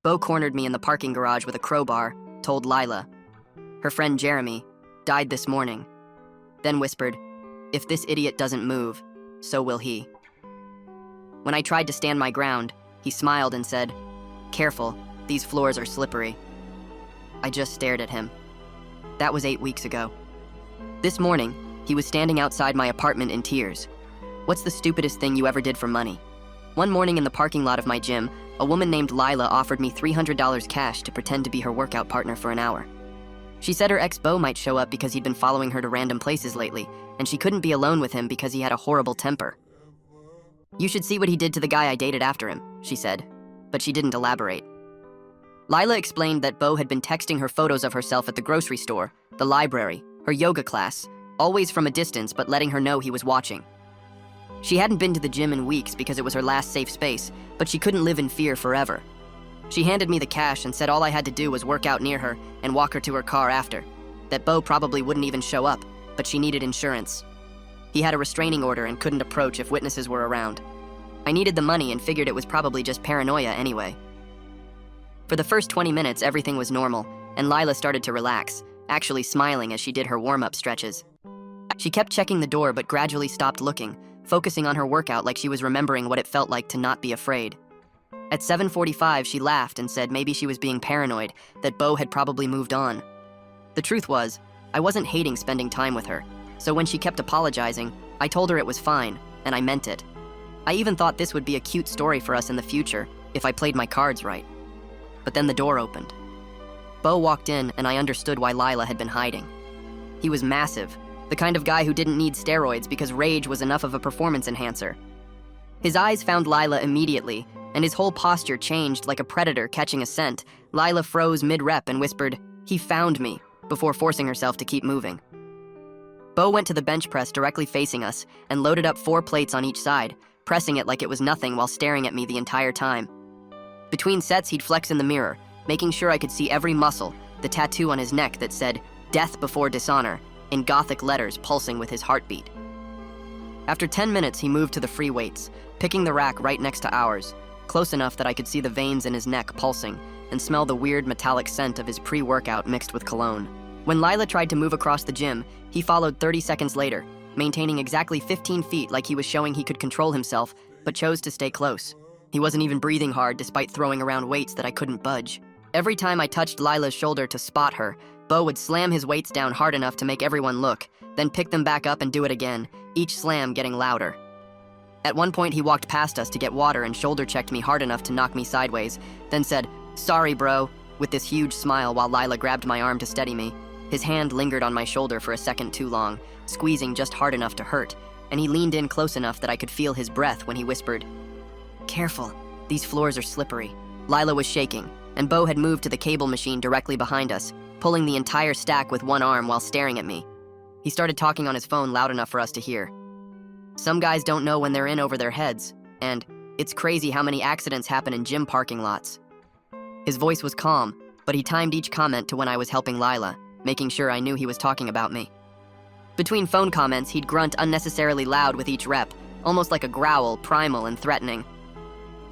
Bo cornered me in the parking garage with a crowbar, told Lila. Her friend Jeremy died this morning. Then whispered, "If this idiot doesn't move, so will he." When I tried to stand my ground, he smiled and said, "Careful, these floors are slippery." I just stared at him. That was 8 weeks ago. This morning, he was standing outside my apartment in tears. "What's the stupidest thing you ever did for money?" One morning in the parking lot of my gym, a woman named Lila offered me $300 cash to pretend to be her workout partner for an hour. She said her ex Bo might show up because he'd been following her to random places lately, and she couldn't be alone with him because he had a horrible temper. "You should see what he did to the guy I dated after him," she said, but she didn't elaborate. Lila explained that Bo had been texting her photos of herself at the grocery store, the library, her yoga class, always from a distance but letting her know he was watching. She hadn't been to the gym in weeks because it was her last safe space, but she couldn't live in fear forever. She handed me the cash and said all I had to do was work out near her and walk her to her car after, that Bo probably wouldn't even show up, but she needed insurance. He had a restraining order and couldn't approach if witnesses were around. I needed the money and figured it was probably just paranoia anyway. For the first 20 minutes, everything was normal, and Lila started to relax, actually smiling as she did her warm-up stretches. She kept checking the door but gradually stopped looking, focusing on her workout like she was remembering what it felt like to not be afraid. At 7:45, she laughed and said maybe she was being paranoid, that Bo had probably moved on. The truth was, I wasn't hating spending time with her, so when she kept apologizing, I told her it was fine, and I meant it. I even thought this would be a cute story for us in the future, if I played my cards right. But then the door opened. Bo walked in, and I understood why Lila had been hiding. He was massive, the kind of guy who didn't need steroids because rage was enough of a performance enhancer. His eyes found Lila immediately, and his whole posture changed like a predator catching a scent. Lila froze mid-rep and whispered, "He found me," before forcing herself to keep moving. Bo went to the bench press directly facing us and loaded up 4 plates on each side, pressing it like it was nothing while staring at me the entire time. Between sets, he'd flex in the mirror, making sure I could see every muscle, the tattoo on his neck that said, "Death before dishonor," in Gothic letters pulsing with his heartbeat. After 10 minutes, he moved to the free weights, picking the rack right next to ours, close enough that I could see the veins in his neck pulsing and smell the weird metallic scent of his pre-workout mixed with cologne. When Lila tried to move across the gym, he followed 30 seconds later, maintaining exactly 15 feet like he was showing he could control himself, but chose to stay close. He wasn't even breathing hard despite throwing around weights that I couldn't budge. Every time I touched Lila's shoulder to spot her, Bo would slam his weights down hard enough to make everyone look, then pick them back up and do it again, each slam getting louder. At one point, he walked past us to get water and shoulder-checked me hard enough to knock me sideways, then said, "Sorry, bro," with this huge smile while Lila grabbed my arm to steady me. His hand lingered on my shoulder for a second too long, squeezing just hard enough to hurt, and he leaned in close enough that I could feel his breath when he whispered, "Careful, these floors are slippery." Lila was shaking, and Bo had moved to the cable machine directly behind us, pulling the entire stack with one arm while staring at me. He started talking on his phone loud enough for us to hear. "Some guys don't know when they're in over their heads, and it's crazy how many accidents happen in gym parking lots." His voice was calm, but he timed each comment to when I was helping Lila, making sure I knew he was talking about me. Between phone comments, he'd grunt unnecessarily loud with each rep, almost like a growl, primal and threatening.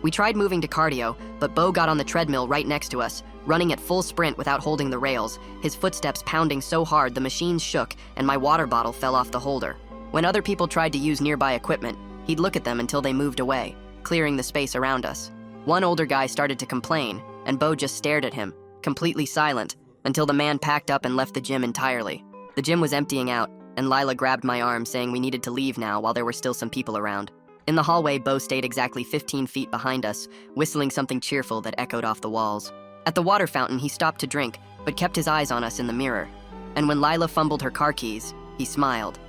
We tried moving to cardio, but Bo got on the treadmill right next to us, running at full sprint without holding the rails, his footsteps pounding so hard the machines shook and my water bottle fell off the holder. When other people tried to use nearby equipment, he'd look at them until they moved away, clearing the space around us. One older guy started to complain, and Bo just stared at him, completely silent, until the man packed up and left the gym entirely. The gym was emptying out, and Lila grabbed my arm saying we needed to leave now while there were still some people around. In the hallway, Bo stayed exactly 15 feet behind us, whistling something cheerful that echoed off the walls. At the water fountain, he stopped to drink, but kept his eyes on us in the mirror. And when Lila fumbled her car keys, he smiled.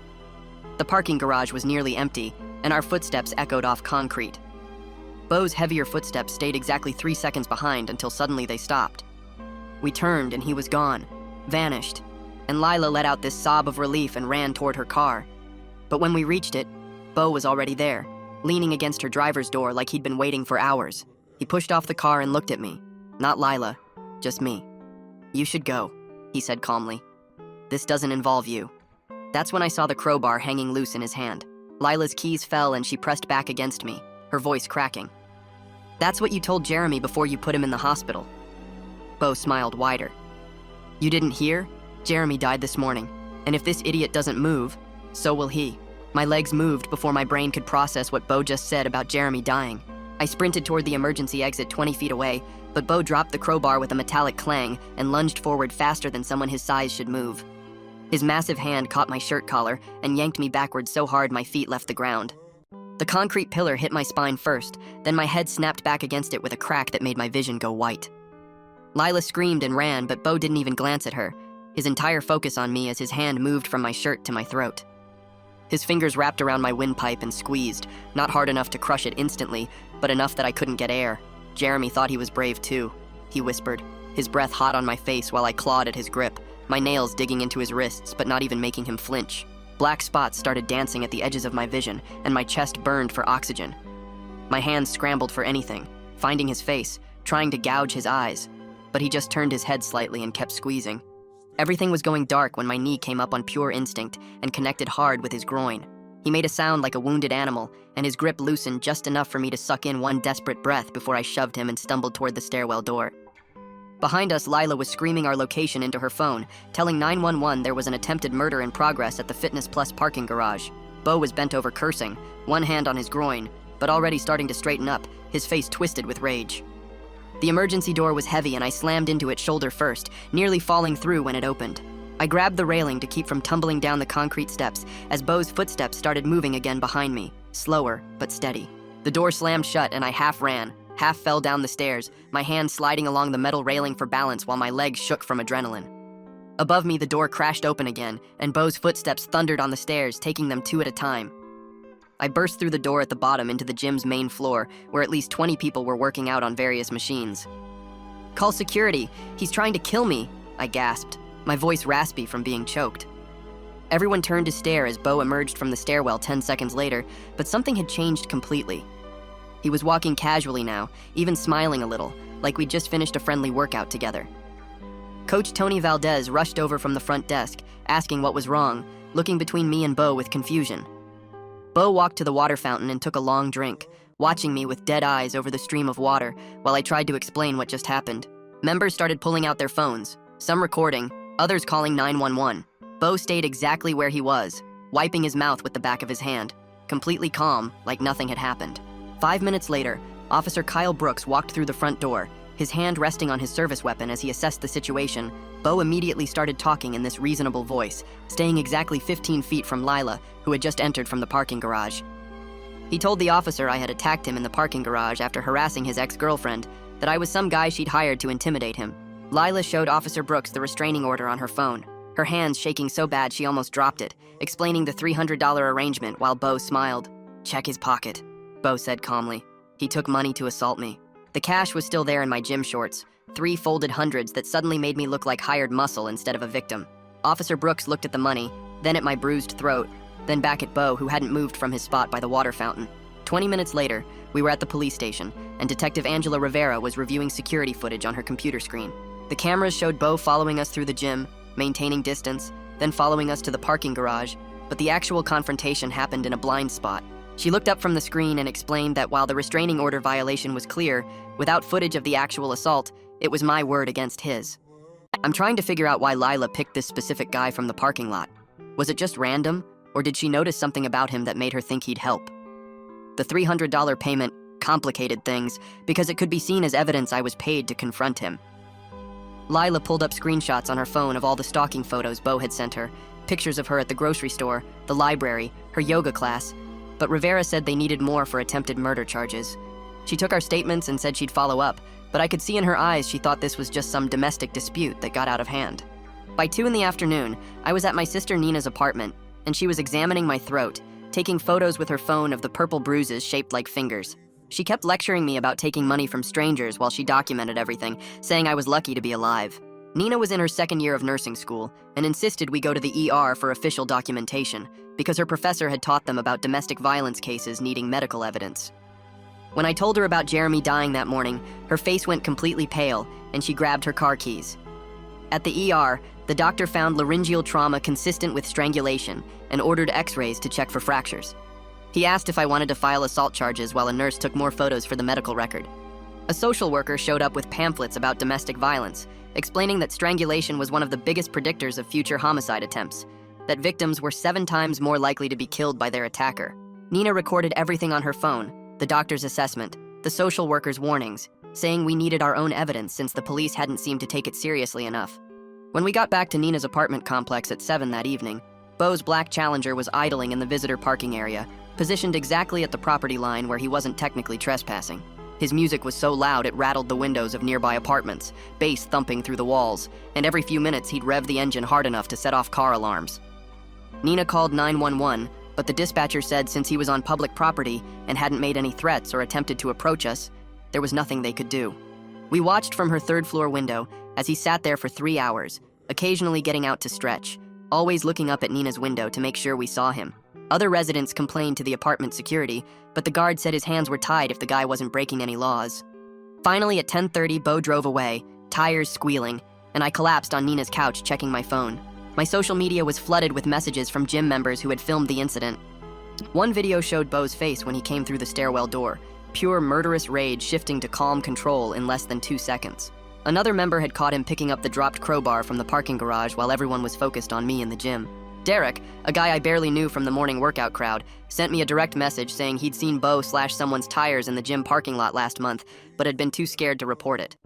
The parking garage was nearly empty, and our footsteps echoed off concrete. Bo's heavier footsteps stayed exactly 3 seconds behind until suddenly they stopped. We turned and he was gone, vanished, and Lila let out this sob of relief and ran toward her car. But when we reached it, Bo was already there, leaning against her driver's door like he'd been waiting for hours. He pushed off the car and looked at me. Not Lila, just me. "You should go," he said calmly. "This doesn't involve you." That's when I saw the crowbar hanging loose in his hand. Lila's keys fell and she pressed back against me, her voice cracking. That's what you told Jeremy before you put him in the hospital. Bo smiled wider. You didn't hear? Jeremy died this morning, and if this idiot doesn't move, so will he. My legs moved before my brain could process what Bo just said about Jeremy dying. I sprinted toward the emergency exit 20 feet away, but Bo dropped the crowbar with a metallic clang and lunged forward faster than someone his size should move. His massive hand caught my shirt collar and yanked me backward so hard my feet left the ground. The concrete pillar hit my spine first, then my head snapped back against it with a crack that made my vision go white. Lila screamed and ran, but Bo didn't even glance at her, his entire focus on me as his hand moved from my shirt to my throat. His fingers wrapped around my windpipe and squeezed, not hard enough to crush it instantly, but enough that I couldn't get air. Jeremy thought he was brave too, he whispered, his breath hot on my face while I clawed at his grip, my nails digging into his wrists but not even making him flinch. Black spots started dancing at the edges of my vision, and my chest burned for oxygen. My hands scrambled for anything, finding his face, trying to gouge his eyes, but he just turned his head slightly and kept squeezing. Everything was going dark when my knee came up on pure instinct and connected hard with his groin. He made a sound like a wounded animal, and his grip loosened just enough for me to suck in one desperate breath before I shoved him and stumbled toward the stairwell door. Behind us, Lila was screaming our location into her phone, telling 911 there was an attempted murder in progress at the Fitness Plus parking garage. Bo was bent over cursing, one hand on his groin, but already starting to straighten up, his face twisted with rage. The emergency door was heavy and I slammed into it shoulder first, nearly falling through when it opened. I grabbed the railing to keep from tumbling down the concrete steps as Bo's footsteps started moving again behind me, slower but steady. The door slammed shut and I half ran, half fell down the stairs, my hand sliding along the metal railing for balance while my legs shook from adrenaline. Above me, the door crashed open again, and Bo's footsteps thundered on the stairs, taking them two at a time. I burst through the door at the bottom into the gym's main floor, where at least 20 people were working out on various machines. "Call security, he's trying to kill me," I gasped, my voice raspy from being choked. Everyone turned to stare as Bo emerged from the stairwell 10 seconds later, but something had changed completely. He was walking casually now, even smiling a little, like we'd just finished a friendly workout together. Coach Tony Valdez rushed over from the front desk, asking what was wrong, looking between me and Bo with confusion. Bo walked to the water fountain and took a long drink, watching me with dead eyes over the stream of water while I tried to explain what just happened. Members started pulling out their phones, some recording, others calling 911. Bo stayed exactly where he was, wiping his mouth with the back of his hand, completely calm, like nothing had happened. 5 minutes later, Officer Kyle Brooks walked through the front door, his hand resting on his service weapon as he assessed the situation. Bo immediately started talking in this reasonable voice, staying exactly 15 feet from Lila, who had just entered from the parking garage. He told the officer I had attacked him in the parking garage after harassing his ex-girlfriend, that I was some guy she'd hired to intimidate him. Lila showed Officer Brooks the restraining order on her phone, her hands shaking so bad she almost dropped it, explaining the $300 arrangement while Bo smiled. "Check his pocket," Bo said calmly. "He took money to assault me." The cash was still there in my gym shorts, 3 folded hundreds that suddenly made me look like hired muscle instead of a victim. Officer Brooks looked at the money, then at my bruised throat, then back at Bo, who hadn't moved from his spot by the water fountain. 20 minutes later, we were at the police station, and Detective Angela Rivera was reviewing security footage on her computer screen. The cameras showed Bo following us through the gym, maintaining distance, then following us to the parking garage, but the actual confrontation happened in a blind spot. She looked up from the screen and explained that while the restraining order violation was clear, without footage of the actual assault, it was my word against his. I'm trying to figure out why Lila picked this specific guy from the parking lot. Was it just random, or did she notice something about him that made her think he'd help? The $300 payment complicated things because it could be seen as evidence I was paid to confront him. Lila pulled up screenshots on her phone of all the stalking photos Bo had sent her, pictures of her at the grocery store, the library, her yoga class, but Rivera said they needed more for attempted murder charges. She took our statements and said she'd follow up, but I could see in her eyes she thought this was just some domestic dispute that got out of hand. By 2 in the afternoon, I was at my sister Nina's apartment, and she was examining my throat, taking photos with her phone of the purple bruises shaped like fingers. She kept lecturing me about taking money from strangers while she documented everything, saying I was lucky to be alive. Nina was in her 2nd year of nursing school and insisted we go to the ER for official documentation because her professor had taught them about domestic violence cases needing medical evidence. When I told her about Jeremy dying that morning, her face went completely pale and she grabbed her car keys. At the ER, the doctor found laryngeal trauma consistent with strangulation and ordered x-rays to check for fractures. He asked if I wanted to file assault charges while a nurse took more photos for the medical record. A social worker showed up with pamphlets about domestic violence, explaining that strangulation was one of the biggest predictors of future homicide attempts, that victims were 7 times more likely to be killed by their attacker. Nina recorded everything on her phone, the doctor's assessment, the social worker's warnings, saying we needed our own evidence since the police hadn't seemed to take it seriously enough. When we got back to Nina's apartment complex at 7 that evening, Beau's black Challenger was idling in the visitor parking area, positioned exactly at the property line where he wasn't technically trespassing. His music was so loud it rattled the windows of nearby apartments, bass thumping through the walls, and every few minutes he'd rev the engine hard enough to set off car alarms. Nina called 911, but the dispatcher said since he was on public property and hadn't made any threats or attempted to approach us, there was nothing they could do. We watched from her 3rd-floor window as he sat there for 3 hours, occasionally getting out to stretch, always looking up at Nina's window to make sure we saw him. Other residents complained to the apartment security, but the guard said his hands were tied if the guy wasn't breaking any laws. Finally, at 10:30, Beau drove away, tires squealing, and I collapsed on Nina's couch checking my phone. My social media was flooded with messages from gym members who had filmed the incident. One video showed Beau's face when he came through the stairwell door, pure murderous rage shifting to calm control in less than 2 seconds. Another member had caught him picking up the dropped crowbar from the parking garage while everyone was focused on me in the gym. Derek, a guy I barely knew from the morning workout crowd, sent me a direct message saying he'd seen Beau slash someone's tires in the gym parking lot last month, but had been too scared to report it.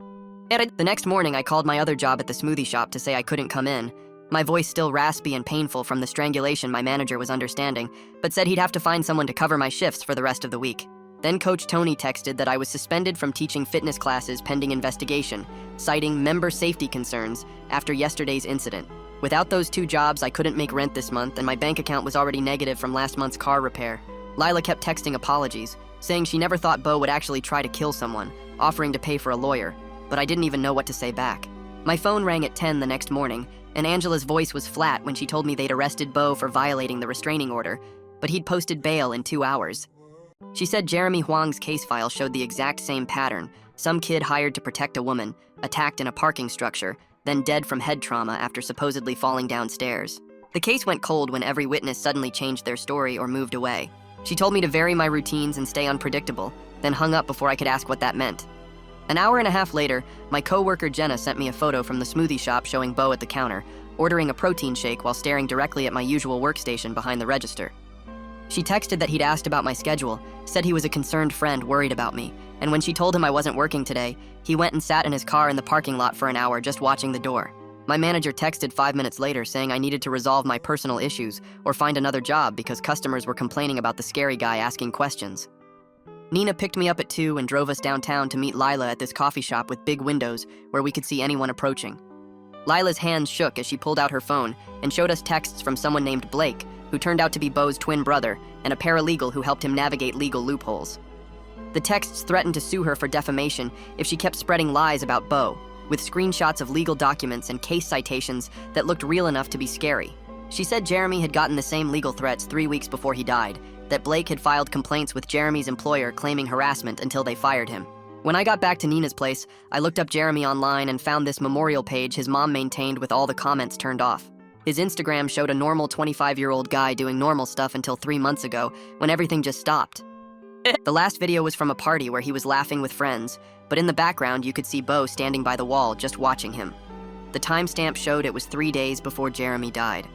The next morning, I called my other job at the smoothie shop to say I couldn't come in, my voice still raspy and painful from the strangulation my manager was understanding, but said he'd have to find someone to cover my shifts for the rest of the week. Then Coach Tony texted that I was suspended from teaching fitness classes pending investigation, citing member safety concerns after yesterday's incident. Without those 2 jobs, I couldn't make rent this month, and my bank account was already negative from last month's car repair. Lila kept texting apologies, saying she never thought Beau would actually try to kill someone, offering to pay for a lawyer, but I didn't even know what to say back. My phone rang at 10 the next morning, and Angela's voice was flat when she told me they'd arrested Beau for violating the restraining order, but he'd posted bail in 2 hours. She said Jeremy Huang's case file showed the exact same pattern, some kid hired to protect a woman, attacked in a parking structure, then dead from head trauma after supposedly falling downstairs. The case went cold when every witness suddenly changed their story or moved away. She told me to vary my routines and stay unpredictable, then hung up before I could ask what that meant. An hour and a half later, my coworker Jenna sent me a photo from the smoothie shop showing Beau at the counter, ordering a protein shake while staring directly at my usual workstation behind the register. She texted that he'd asked about my schedule, said he was a concerned friend worried about me, and when she told him I wasn't working today, he went and sat in his car in the parking lot for an hour just watching the door. My manager texted 5 minutes later saying I needed to resolve my personal issues or find another job because customers were complaining about the scary guy asking questions. Nina picked me up at 2 and drove us downtown to meet Lila at this coffee shop with big windows where we could see anyone approaching. Lila's hands shook as she pulled out her phone and showed us texts from someone named Blake, who turned out to be Beau's twin brother, and a paralegal who helped him navigate legal loopholes. The texts threatened to sue her for defamation if she kept spreading lies about Beau, with screenshots of legal documents and case citations that looked real enough to be scary. She said Jeremy had gotten the same legal threats 3 weeks before he died, that Blake had filed complaints with Jeremy's employer claiming harassment until they fired him. When I got back to Nina's place, I looked up Jeremy online and found this memorial page his mom maintained with all the comments turned off. His Instagram showed a normal 25-year-old guy doing normal stuff until 3 months ago, when everything just stopped. The last video was from a party where he was laughing with friends, but in the background you could see Beau standing by the wall just watching him. The timestamp showed it was 3 days before Jeremy died.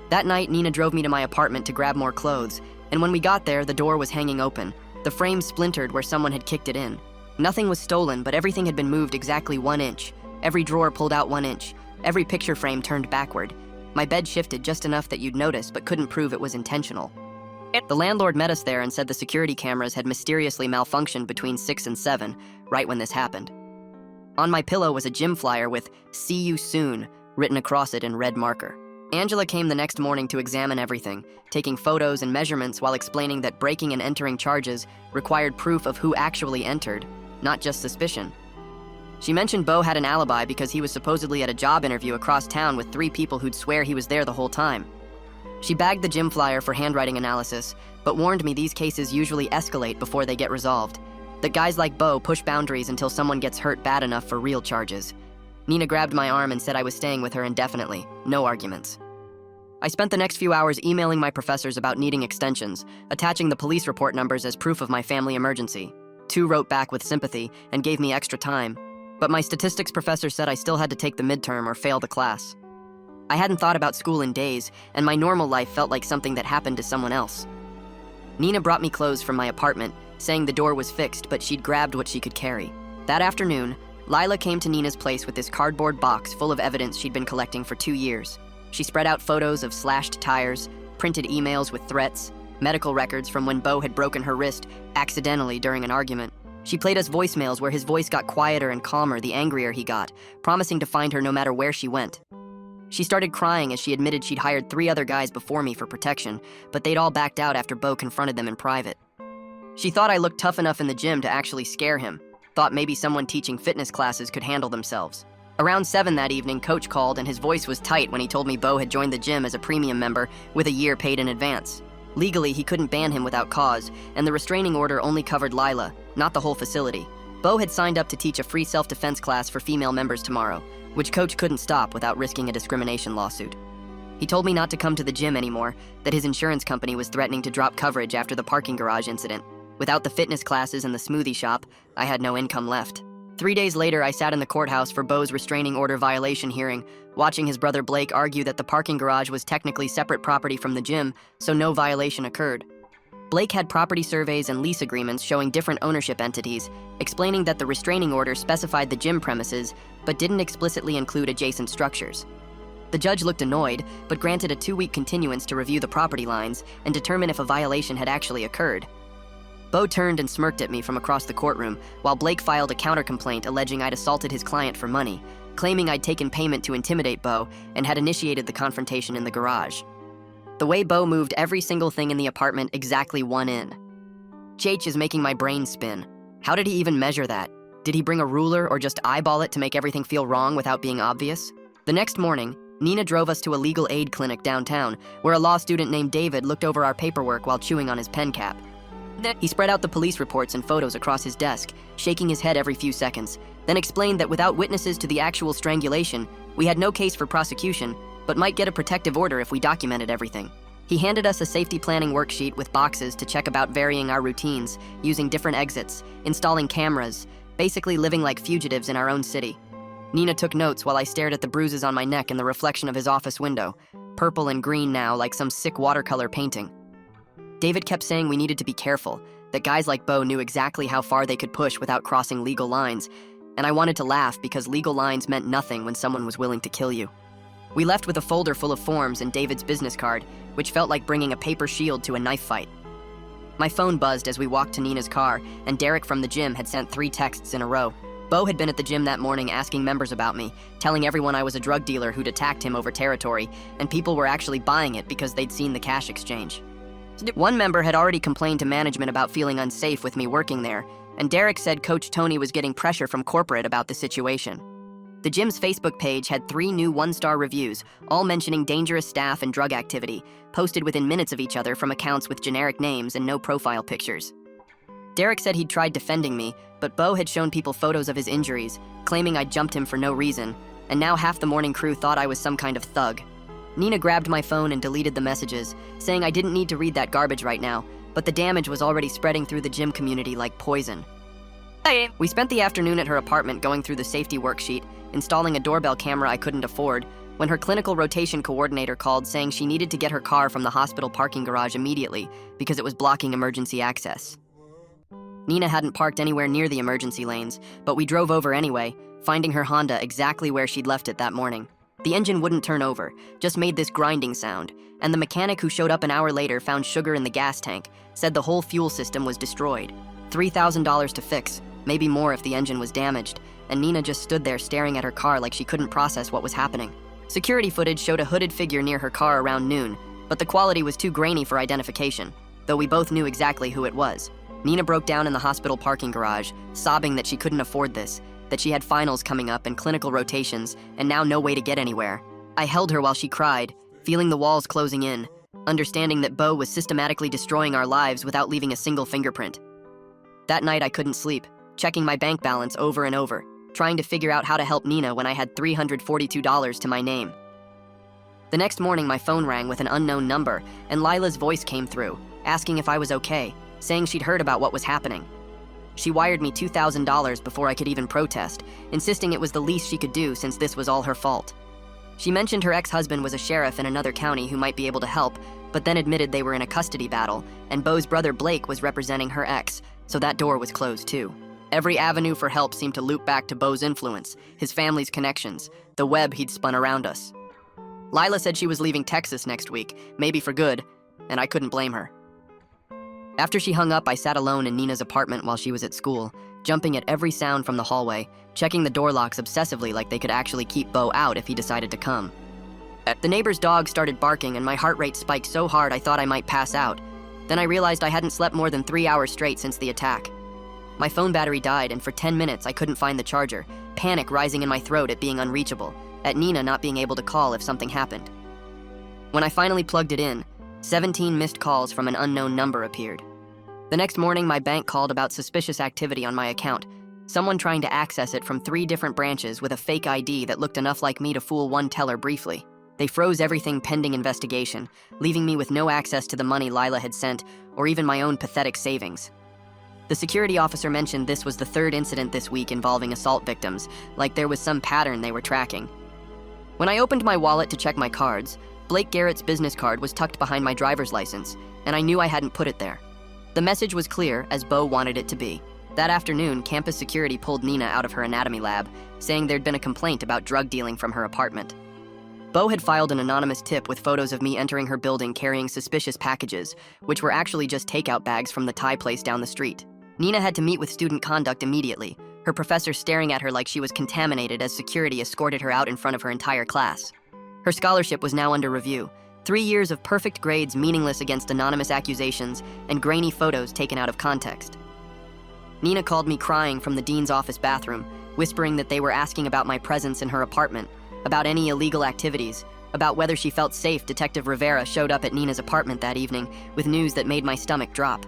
That night, Nina drove me to my apartment to grab more clothes, and when we got there, the door was hanging open, the frame splintered where someone had kicked it in. Nothing was stolen, but everything had been moved exactly 1 inch. Every drawer pulled out 1 inch. Every picture frame turned backward. My bed shifted just enough that you'd notice, but couldn't prove it was intentional. The landlord met us there and said the security cameras had mysteriously malfunctioned between 6 and 7, right when this happened. On my pillow was a gym flyer with "See you soon" written across it in red marker. Angela came the next morning to examine everything, taking photos and measurements while explaining that breaking and entering charges required proof of who actually entered, not just suspicion. She mentioned Beau had an alibi because he was supposedly at a job interview across town with 3 people who'd swear he was there the whole time. She bagged the gym flyer for handwriting analysis, but warned me these cases usually escalate before they get resolved, that guys like Beau push boundaries until someone gets hurt bad enough for real charges. Nina grabbed my arm and said I was staying with her indefinitely, no arguments. I spent the next few hours emailing my professors about needing extensions, attaching the police report numbers as proof of my family emergency. 2 wrote back with sympathy and gave me extra time, but my statistics professor said I still had to take the midterm or fail the class. I hadn't thought about school in days, and my normal life felt like something that happened to someone else. Nina brought me clothes from my apartment, saying the door was fixed, but she'd grabbed what she could carry. That afternoon, Lila came to Nina's place with this cardboard box full of evidence she'd been collecting for 2 years. She spread out photos of slashed tires, printed emails with threats, medical records from when Bo had broken her wrist accidentally during an argument. She played us voicemails where his voice got quieter and calmer the angrier he got, promising to find her no matter where she went. She started crying as she admitted she'd hired 3 other guys before me for protection, but they'd all backed out after Bo confronted them in private. She thought I looked tough enough in the gym to actually scare him, thought maybe someone teaching fitness classes could handle themselves. Around 7 that evening, Coach called and his voice was tight when he told me Bo had joined the gym as a premium member with a year paid in advance. Legally, he couldn't ban him without cause, and the restraining order only covered Lila, not the whole facility. Bo had signed up to teach a free self-defense class for female members tomorrow, which Coach couldn't stop without risking a discrimination lawsuit. He told me not to come to the gym anymore, that his insurance company was threatening to drop coverage after the parking garage incident. Without the fitness classes and the smoothie shop, I had no income left. 3 days later, I sat in the courthouse for Bo's restraining order violation hearing, watching his brother Blake argue that the parking garage was technically separate property from the gym, so no violation occurred. Blake had property surveys and lease agreements showing different ownership entities, explaining that the restraining order specified the gym premises, but didn't explicitly include adjacent structures. The judge looked annoyed, but granted a 2-week continuance to review the property lines and determine if a violation had actually occurred. Bo turned and smirked at me from across the courtroom, while Blake filed a counter-complaint alleging I'd assaulted his client for money, claiming I'd taken payment to intimidate Bo and had initiated the confrontation in the garage. The way Bo moved every single thing in the apartment exactly 1 in. JH is making my brain spin. How did he even measure that? Did he bring a ruler or just eyeball it to make everything feel wrong without being obvious? The next morning, Nina drove us to a legal aid clinic downtown, where a law student named David looked over our paperwork while chewing on his pen cap. He spread out the police reports and photos across his desk, shaking his head every few seconds, then explained that without witnesses to the actual strangulation, we had no case for prosecution, but might get a protective order if we documented everything. He handed us a safety planning worksheet with boxes to check about varying our routines, using different exits, installing cameras, basically living like fugitives in our own city. Nina took notes while I stared at the bruises on my neck in the reflection of his office window, purple and green now like some sick watercolor painting. David kept saying we needed to be careful, that guys like Bo knew exactly how far they could push without crossing legal lines, and I wanted to laugh because legal lines meant nothing when someone was willing to kill you. We left with a folder full of forms and David's business card, which felt like bringing a paper shield to a knife fight. My phone buzzed as we walked to Nina's car, and Derek from the gym had sent 3 texts in a row. Bo had been at the gym that morning asking members about me, telling everyone I was a drug dealer who'd attacked him over territory, and people were actually buying it because they'd seen the cash exchange. One member had already complained to management about feeling unsafe with me working there, and Derek said Coach Tony was getting pressure from corporate about the situation. The gym's Facebook page had 3 new 1-star reviews, all mentioning dangerous staff and drug activity, posted within minutes of each other from accounts with generic names and no profile pictures. Derek said he'd tried defending me, but Bo had shown people photos of his injuries, claiming I'd jumped him for no reason, and now half the morning crew thought I was some kind of thug. Nina grabbed my phone and deleted the messages, saying I didn't need to read that garbage right now, but the damage was already spreading through the gym community like poison. We spent the afternoon at her apartment going through the safety worksheet, installing a doorbell camera I couldn't afford, when her clinical rotation coordinator called saying she needed to get her car from the hospital parking garage immediately because it was blocking emergency access. Nina hadn't parked anywhere near the emergency lanes, but we drove over anyway, finding her Honda exactly where she'd left it that morning. The engine wouldn't turn over, just made this grinding sound, and the mechanic who showed up an hour later found sugar in the gas tank, said the whole fuel system was destroyed. $3,000 to fix, maybe more if the engine was damaged, and Nina just stood there staring at her car like she couldn't process what was happening. Security footage showed a hooded figure near her car around noon, but the quality was too grainy for identification, though we both knew exactly who it was. Nina broke down in the hospital parking garage, sobbing that she couldn't afford this, that she had finals coming up and clinical rotations, and now no way to get anywhere. I held her while she cried, feeling the walls closing in, understanding that Bo was systematically destroying our lives without leaving a single fingerprint. That night I couldn't sleep, checking my bank balance over and over, trying to figure out how to help Nina when I had $342 to my name. The next morning my phone rang with an unknown number, and Lila's voice came through, asking if I was okay, saying she'd heard about what was happening. She wired me $2,000 before I could even protest, insisting it was the least she could do since this was all her fault. She mentioned her ex-husband was a sheriff in another county who might be able to help, but then admitted they were in a custody battle, and Beau's brother Blake was representing her ex, so that door was closed too. Every avenue for help seemed to loop back to Beau's influence, his family's connections, the web he'd spun around us. Lila said she was leaving Texas next week, maybe for good, and I couldn't blame her. After she hung up, I sat alone in Nina's apartment while she was at school, jumping at every sound from the hallway, checking the door locks obsessively like they could actually keep Beau out if he decided to come. The neighbor's dog started barking and my heart rate spiked so hard I thought I might pass out. Then I realized I hadn't slept more than 3 hours straight since the attack. My phone battery died, and for 10 minutes I couldn't find the charger, panic rising in my throat at being unreachable, at Nina not being able to call if something happened. When I finally plugged it in, 17 missed calls from an unknown number appeared. The next morning, my bank called about suspicious activity on my account, someone trying to access it from 3 different branches with a fake ID that looked enough like me to fool one teller briefly. They froze everything pending investigation, leaving me with no access to the money Lila had sent or even my own pathetic savings. The security officer mentioned this was the 3rd incident this week involving assault victims, like there was some pattern they were tracking. When I opened my wallet to check my cards, Blake Garrett's business card was tucked behind my driver's license, and I knew I hadn't put it there. The message was clear, as Beau wanted it to be. That afternoon, campus security pulled Nina out of her anatomy lab, saying there'd been a complaint about drug dealing from her apartment. Beau had filed an anonymous tip with photos of me entering her building carrying suspicious packages, which were actually just takeout bags from the Thai place down the street. Nina had to meet with student conduct immediately, her professor staring at her like she was contaminated as security escorted her out in front of her entire class. Her scholarship was now under review. 3 years of perfect grades meaningless against anonymous accusations and grainy photos taken out of context. Nina called me crying from the dean's office bathroom, whispering that they were asking about my presence in her apartment, about any illegal activities, about whether she felt safe. Detective Rivera showed up at Nina's apartment that evening with news that made my stomach drop.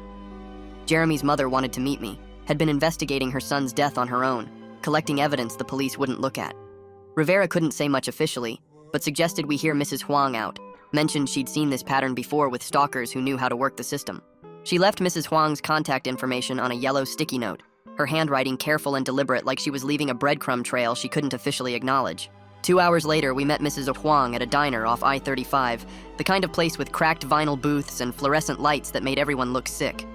Jeremy's mother wanted to meet me, had been investigating her son's death on her own, collecting evidence the police wouldn't look at. Rivera couldn't say much officially, but suggested we hear Mrs. Huang out, mentioned she'd seen this pattern before with stalkers who knew how to work the system. She left Mrs. Huang's contact information on a yellow sticky note, her handwriting careful and deliberate like she was leaving a breadcrumb trail she couldn't officially acknowledge. 2 hours later, we met Mrs. Huang at a diner off I-35, the kind of place with cracked vinyl booths and fluorescent lights that made everyone look sick.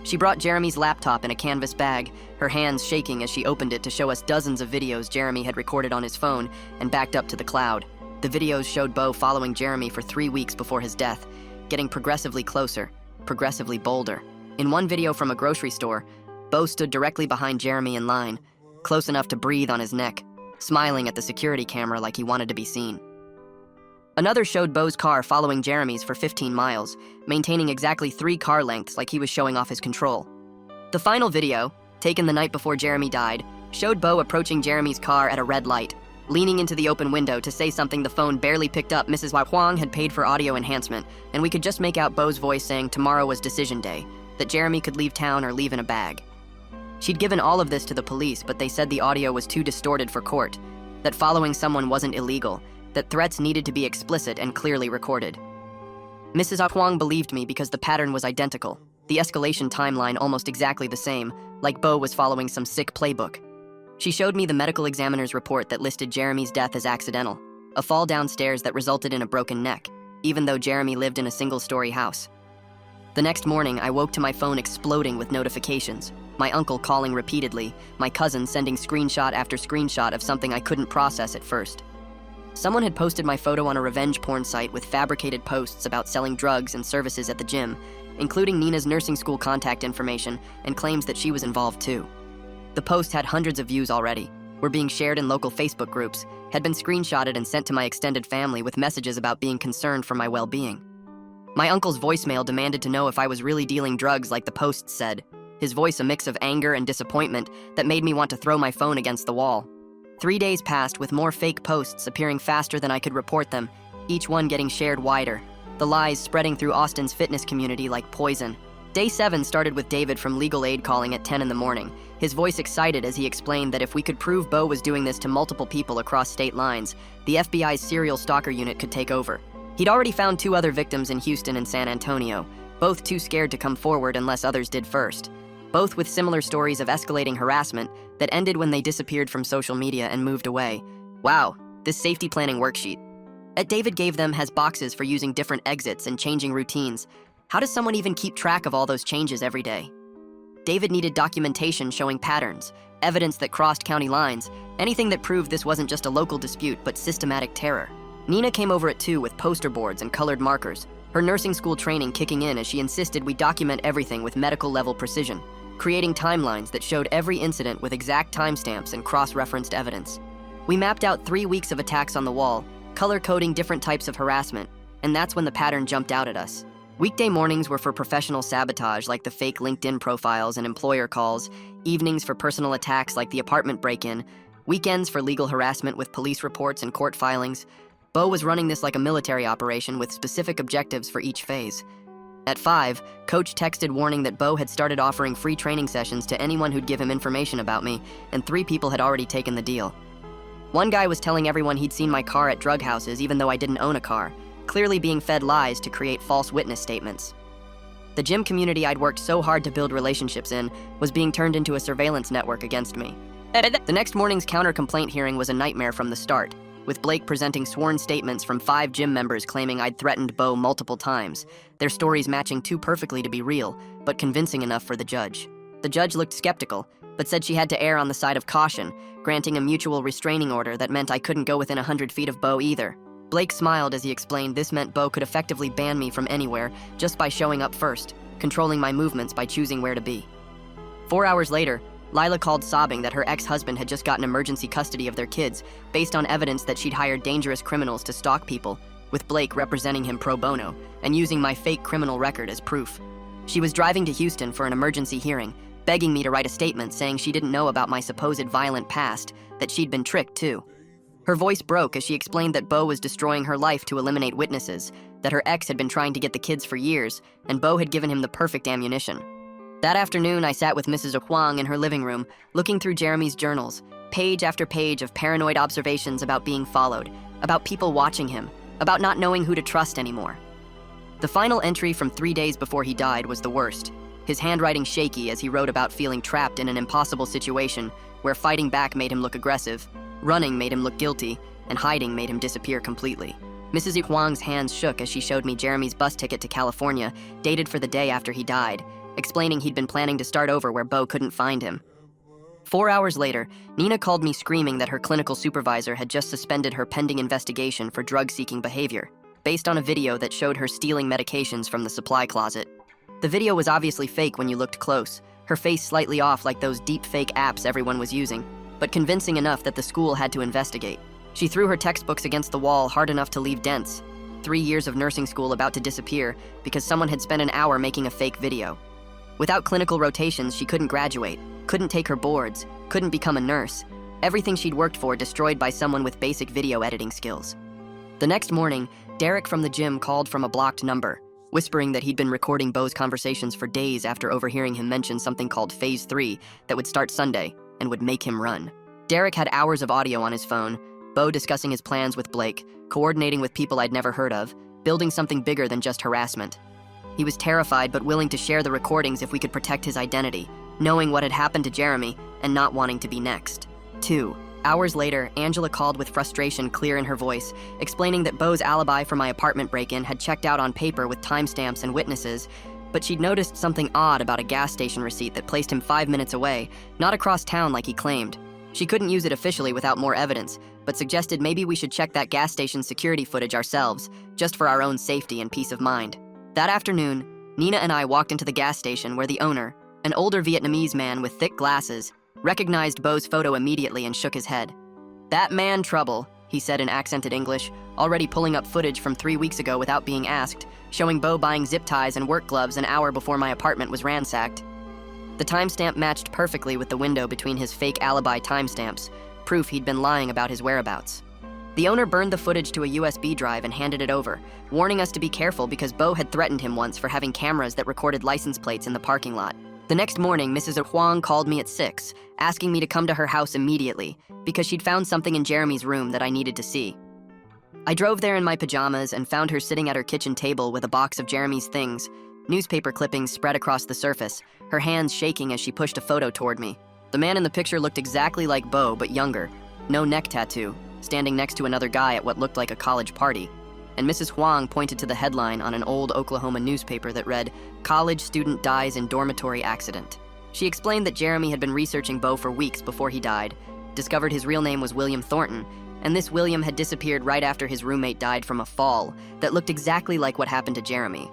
She brought Jeremy's laptop in a canvas bag, her hands shaking as she opened it to show us dozens of videos Jeremy had recorded on his phone and backed up to the cloud. The videos showed Beau following Jeremy for 3 weeks before his death, getting progressively closer, progressively bolder. In one video from a grocery store, Beau stood directly behind Jeremy in line, close enough to breathe on his neck, smiling at the security camera like he wanted to be seen. Another showed Beau's car following Jeremy's for 15 miles, maintaining exactly 3 car lengths like he was showing off his control. The final video, taken the night before Jeremy died, showed Beau approaching Jeremy's car at a red light, leaning into the open window to say something the phone barely picked up. Mrs. Huang had paid for audio enhancement, and we could just make out Beau's voice saying tomorrow was decision day, that Jeremy could leave town or leave in a bag. She'd given all of this to the police, but they said the audio was too distorted for court, that following someone wasn't illegal, that threats needed to be explicit and clearly recorded. Mrs. Huang believed me because the pattern was identical, the escalation timeline almost exactly the same, like Beau was following some sick playbook. She showed me the medical examiner's report that listed Jeremy's death as accidental, a fall downstairs that resulted in a broken neck, even though Jeremy lived in a single-story house. The next morning, I woke to my phone exploding with notifications, my uncle calling repeatedly, my cousin sending screenshot after screenshot of something I couldn't process at first. Someone had posted my photo on a revenge porn site with fabricated posts about selling drugs and services at the gym, including Nina's nursing school contact information and claims that she was involved too. The post had hundreds of views already, were being shared in local Facebook groups, had been screenshotted and sent to my extended family with messages about being concerned for my well-being. My uncle's voicemail demanded to know if I was really dealing drugs like the posts said, his voice a mix of anger and disappointment that made me want to throw my phone against the wall. 3 days passed with more fake posts appearing faster than I could report them, each one getting shared wider, the lies spreading through Austin's fitness community like poison. Day 7 started with David from legal aid calling at 10 in the morning, his voice excited as he explained that if we could prove Beau was doing this to multiple people across state lines, the FBI's serial stalker unit could take over. He'd already found 2 other victims in Houston and San Antonio, both too scared to come forward unless others did first. both with similar stories of escalating harassment that ended when they disappeared from social media and moved away. Wow, this safety planning worksheet David gave them has boxes for using different exits and changing routines. How does someone even keep track of all those changes every day? David needed documentation showing patterns, evidence that crossed county lines, anything that proved this wasn't just a local dispute but systematic terror. Nina came over at 2 with poster boards and colored markers, her nursing school training kicking in as she insisted we document everything with medical-level precision, creating timelines that showed every incident with exact timestamps and cross-referenced evidence. We mapped out 3 weeks of attacks on the wall, color-coding different types of harassment, and that's when the pattern jumped out at us. Weekday mornings were for professional sabotage like the fake LinkedIn profiles and employer calls, evenings for personal attacks like the apartment break-in, weekends for legal harassment with police reports and court filings. Bo was running this like a military operation with specific objectives for each phase. At 5, Coach texted warning that Bo had started offering free training sessions to anyone who'd give him information about me, and 3 people had already taken the deal. One guy was telling everyone he'd seen my car at drug houses even though I didn't own a car, clearly being fed lies to create false witness statements. The gym community I'd worked so hard to build relationships in was being turned into a surveillance network against me. The next morning's counter-complaint hearing was a nightmare from the start, with Blake presenting sworn statements from 5 gym members claiming I'd threatened Bo multiple times, their stories matching too perfectly to be real, but convincing enough for the judge. The judge looked skeptical, but said she had to err on the side of caution, granting a mutual restraining order that meant I couldn't go within 100 feet of Bo either. Blake smiled as he explained this meant Bo could effectively ban me from anywhere just by showing up first, controlling my movements by choosing where to be. 4 hours later, Lila called sobbing that her ex-husband had just gotten emergency custody of their kids based on evidence that she'd hired dangerous criminals to stalk people, with Blake representing him pro bono and using my fake criminal record as proof. She was driving to Houston for an emergency hearing, begging me to write a statement saying she didn't know about my supposed violent past, that she'd been tricked too. Her voice broke as she explained that Bo was destroying her life to eliminate witnesses, that her ex had been trying to get the kids for years, and Bo had given him the perfect ammunition. That afternoon, I sat with Mrs. Huang in her living room, looking through Jeremy's journals, page after page of paranoid observations about being followed, about people watching him, about not knowing who to trust anymore. The final entry from 3 days before he died was the worst, his handwriting shaky as he wrote about feeling trapped in an impossible situation where fighting back made him look aggressive, running made him look guilty, and hiding made him disappear completely. Mrs. Huang's hands shook as she showed me Jeremy's bus ticket to California, dated for the day after he died, explaining he'd been planning to start over where Bo couldn't find him. 4 hours later, Nina called me screaming that her clinical supervisor had just suspended her pending investigation for drug-seeking behavior, based on a video that showed her stealing medications from the supply closet. The video was obviously fake when you looked close, her face slightly off like those deep fake apps everyone was using, but convincing enough that the school had to investigate. She threw her textbooks against the wall hard enough to leave dents. 3 years of nursing school about to disappear because someone had spent an hour making a fake video. Without clinical rotations, she couldn't graduate, couldn't take her boards, couldn't become a nurse. Everything she'd worked for destroyed by someone with basic video editing skills. The next morning, Derek from the gym called from a blocked number, whispering that he'd been recording Bo's conversations for days after overhearing him mention something called Phase 3 that would start Sunday and would make him run. Derek had hours of audio on his phone, Bo discussing his plans with Blake, coordinating with people I'd never heard of, building something bigger than just harassment. He was terrified but willing to share the recordings if we could protect his identity, knowing what had happened to Jeremy and not wanting to be next. 2 hours later, Angela called with frustration clear in her voice, explaining that Bo's alibi for my apartment break-in had checked out on paper with timestamps and witnesses, but she'd noticed something odd about a gas station receipt that placed him 5 minutes away, not across town like he claimed. She couldn't use it officially without more evidence, but suggested maybe we should check that gas station security footage ourselves, just for our own safety and peace of mind. That afternoon, Nina and I walked into the gas station where the owner, an older Vietnamese man with thick glasses, recognized Bo's photo immediately and shook his head. "That man trouble," he said in accented English, already pulling up footage from 3 weeks ago without being asked, showing Bo buying zip ties and work gloves an hour before my apartment was ransacked. The timestamp matched perfectly with the window between his fake alibi timestamps, proof he'd been lying about his whereabouts. The owner burned the footage to a USB drive and handed it over, warning us to be careful because Bo had threatened him once for having cameras that recorded license plates in the parking lot. The next morning, Mrs. Huang called me at 6, asking me to come to her house immediately because she'd found something in Jeremy's room that I needed to see. I drove there in my pajamas and found her sitting at her kitchen table with a box of Jeremy's things, Newspaper clippings spread across the surface, her hands shaking as she pushed a photo toward me. The man in the picture looked exactly like Bo, but younger. No neck tattoo, standing next to another guy at what looked like a college party. And Mrs. Huang pointed to the headline on an old Oklahoma newspaper that read, "College student dies in dormitory accident." She explained that Jeremy had been researching Bo for weeks before he died, discovered his real name was William Thornton, and this William had disappeared right after his roommate died from a fall that looked exactly like what happened to Jeremy.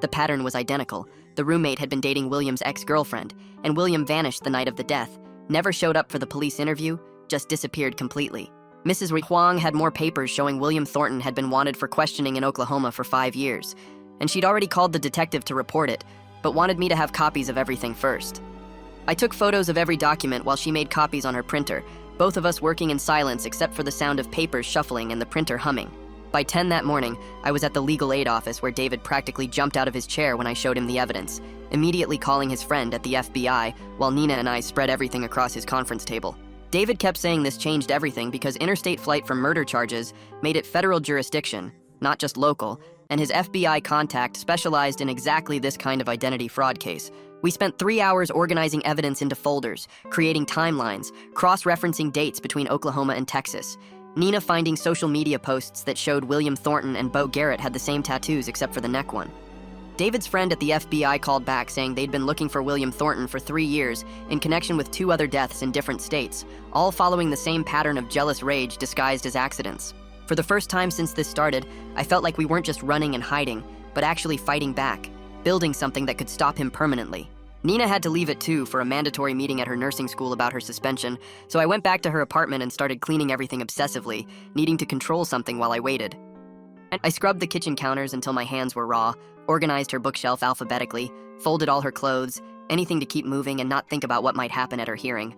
The pattern was identical. The roommate had been dating William's ex-girlfriend, and William vanished the night of the death, never showed up for the police interview, just disappeared completely. Mrs. Huang had more papers showing William Thornton had been wanted for questioning in Oklahoma for 5 years, and she'd already called the detective to report it, but wanted me to have copies of everything first. I took photos of every document while she made copies on her printer, both of us working in silence except for the sound of papers shuffling and the printer humming. By 10 that morning, I was at the legal aid office where David practically jumped out of his chair when I showed him the evidence, immediately calling his friend at the FBI while Nina and I spread everything across his conference table. David kept saying this changed everything because interstate flight for murder charges made it federal jurisdiction, not just local, and his FBI contact specialized in exactly this kind of identity fraud case. We spent 3 hours organizing evidence into folders, creating timelines, cross-referencing dates between Oklahoma and Texas. Nina finding social media posts that showed William Thornton and Bo Garrett had the same tattoos except for the neck one. David's friend at the FBI called back saying they'd been looking for William Thornton for 3 years in connection with 2 other deaths in different states, all following the same pattern of jealous rage disguised as accidents. For the first time since this started, I felt like we weren't just running and hiding, but actually fighting back, building something that could stop him permanently. Nina had to leave at 2 for a mandatory meeting at her nursing school about her suspension, so I went back to her apartment and started cleaning everything obsessively, needing to control something while I waited. I scrubbed the kitchen counters until my hands were raw, organized her bookshelf alphabetically, folded all her clothes, anything to keep moving and not think about what might happen at her hearing.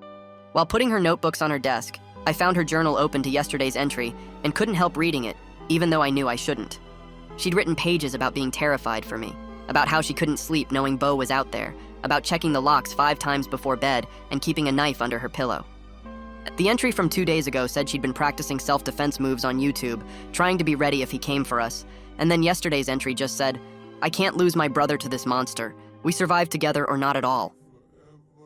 While putting her notebooks on her desk, I found her journal open to yesterday's entry and couldn't help reading it, even though I knew I shouldn't. She'd written pages about being terrified for me, about how she couldn't sleep knowing Bo was out there, about checking the locks 5 times before bed and keeping a knife under her pillow. The entry from 2 days ago said she'd been practicing self-defense moves on YouTube, trying to be ready if he came for us, and then yesterday's entry just said, "I can't lose my brother to this monster. We survive together or not at all."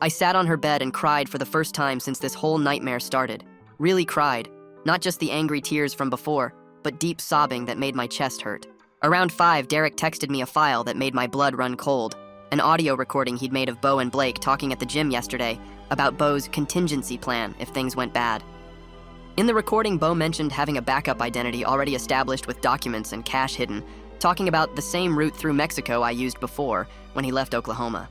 I sat on her bed and cried for the first time since this whole nightmare started. Really cried, not just the angry tears from before, but deep sobbing that made my chest hurt. Around 5, Derek texted me a file that made my blood run cold, an audio recording he'd made of Bo and Blake talking at the gym yesterday about Bo's contingency plan if things went bad. In the recording, Bo mentioned having a backup identity already established with documents and cash hidden, talking about the same route through Mexico I used before when he left Oklahoma.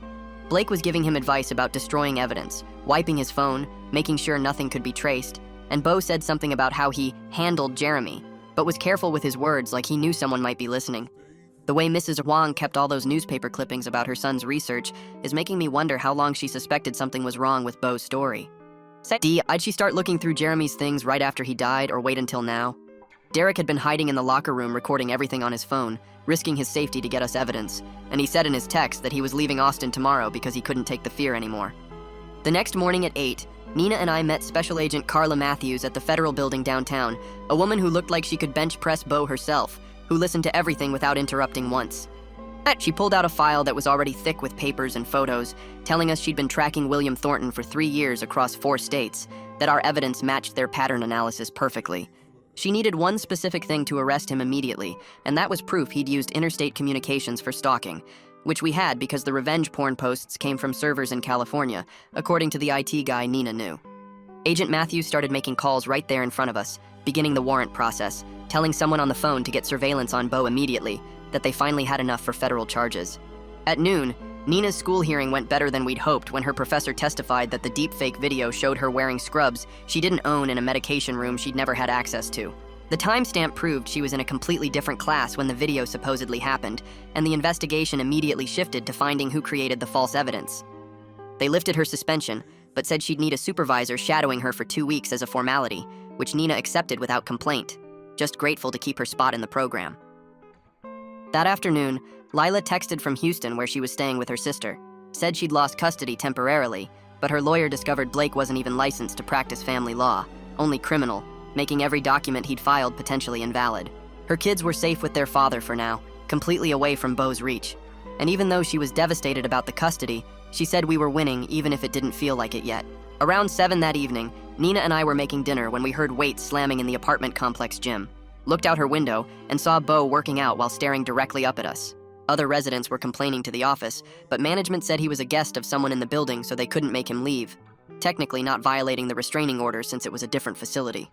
Blake was giving him advice about destroying evidence, wiping his phone, making sure nothing could be traced, and Bo said something about how he handled Jeremy, but was careful with his words like he knew someone might be listening. The way Mrs. Huang kept all those newspaper clippings about her son's research is making me wonder how long she suspected something was wrong with Bo's story. Did she start looking through Jeremy's things right after he died or wait until now? Derek had been hiding in the locker room recording everything on his phone, risking his safety to get us evidence, and he said in his text that he was leaving Austin tomorrow because he couldn't take the fear anymore. The next morning at 8, Nina and I met Special Agent Carla Matthews at the federal building downtown, a woman who looked like she could bench press Bo herself, who listened to everything without interrupting once. She pulled out a file that was already thick with papers and photos, telling us she'd been tracking William Thornton for 3 years across 4 states, that our evidence matched their pattern analysis perfectly. She needed one specific thing to arrest him immediately, and that was proof he'd used interstate communications for stalking, which we had because the revenge porn posts came from servers in California, according to the IT guy Nina knew. Agent Matthews started making calls right there in front of us, beginning the warrant process, telling someone on the phone to get surveillance on Bo immediately, that they finally had enough for federal charges. At noon, Nina's school hearing went better than we'd hoped when her professor testified that the deepfake video showed her wearing scrubs she didn't own in a medication room she'd never had access to. The timestamp proved she was in a completely different class when the video supposedly happened, and the investigation immediately shifted to finding who created the false evidence. They lifted her suspension, but said she'd need a supervisor shadowing her for 2 weeks as a formality, which Nina accepted without complaint, just grateful to keep her spot in the program. That afternoon, Lila texted from Houston where she was staying with her sister, said she'd lost custody temporarily, but her lawyer discovered Blake wasn't even licensed to practice family law, only criminal, making every document he'd filed potentially invalid. Her kids were safe with their father for now, completely away from Bo's reach. and even though she was devastated about the custody, she said we were winning even if it didn't feel like it yet. Around 7 that evening, Nina and I were making dinner when we heard weights slamming in the apartment complex gym. Looked out her window and saw Bo working out while staring directly up at us. Other residents were complaining to the office, but management said he was a guest of someone in the building, so they couldn't make him leave. Technically not violating the restraining order since it was a different facility.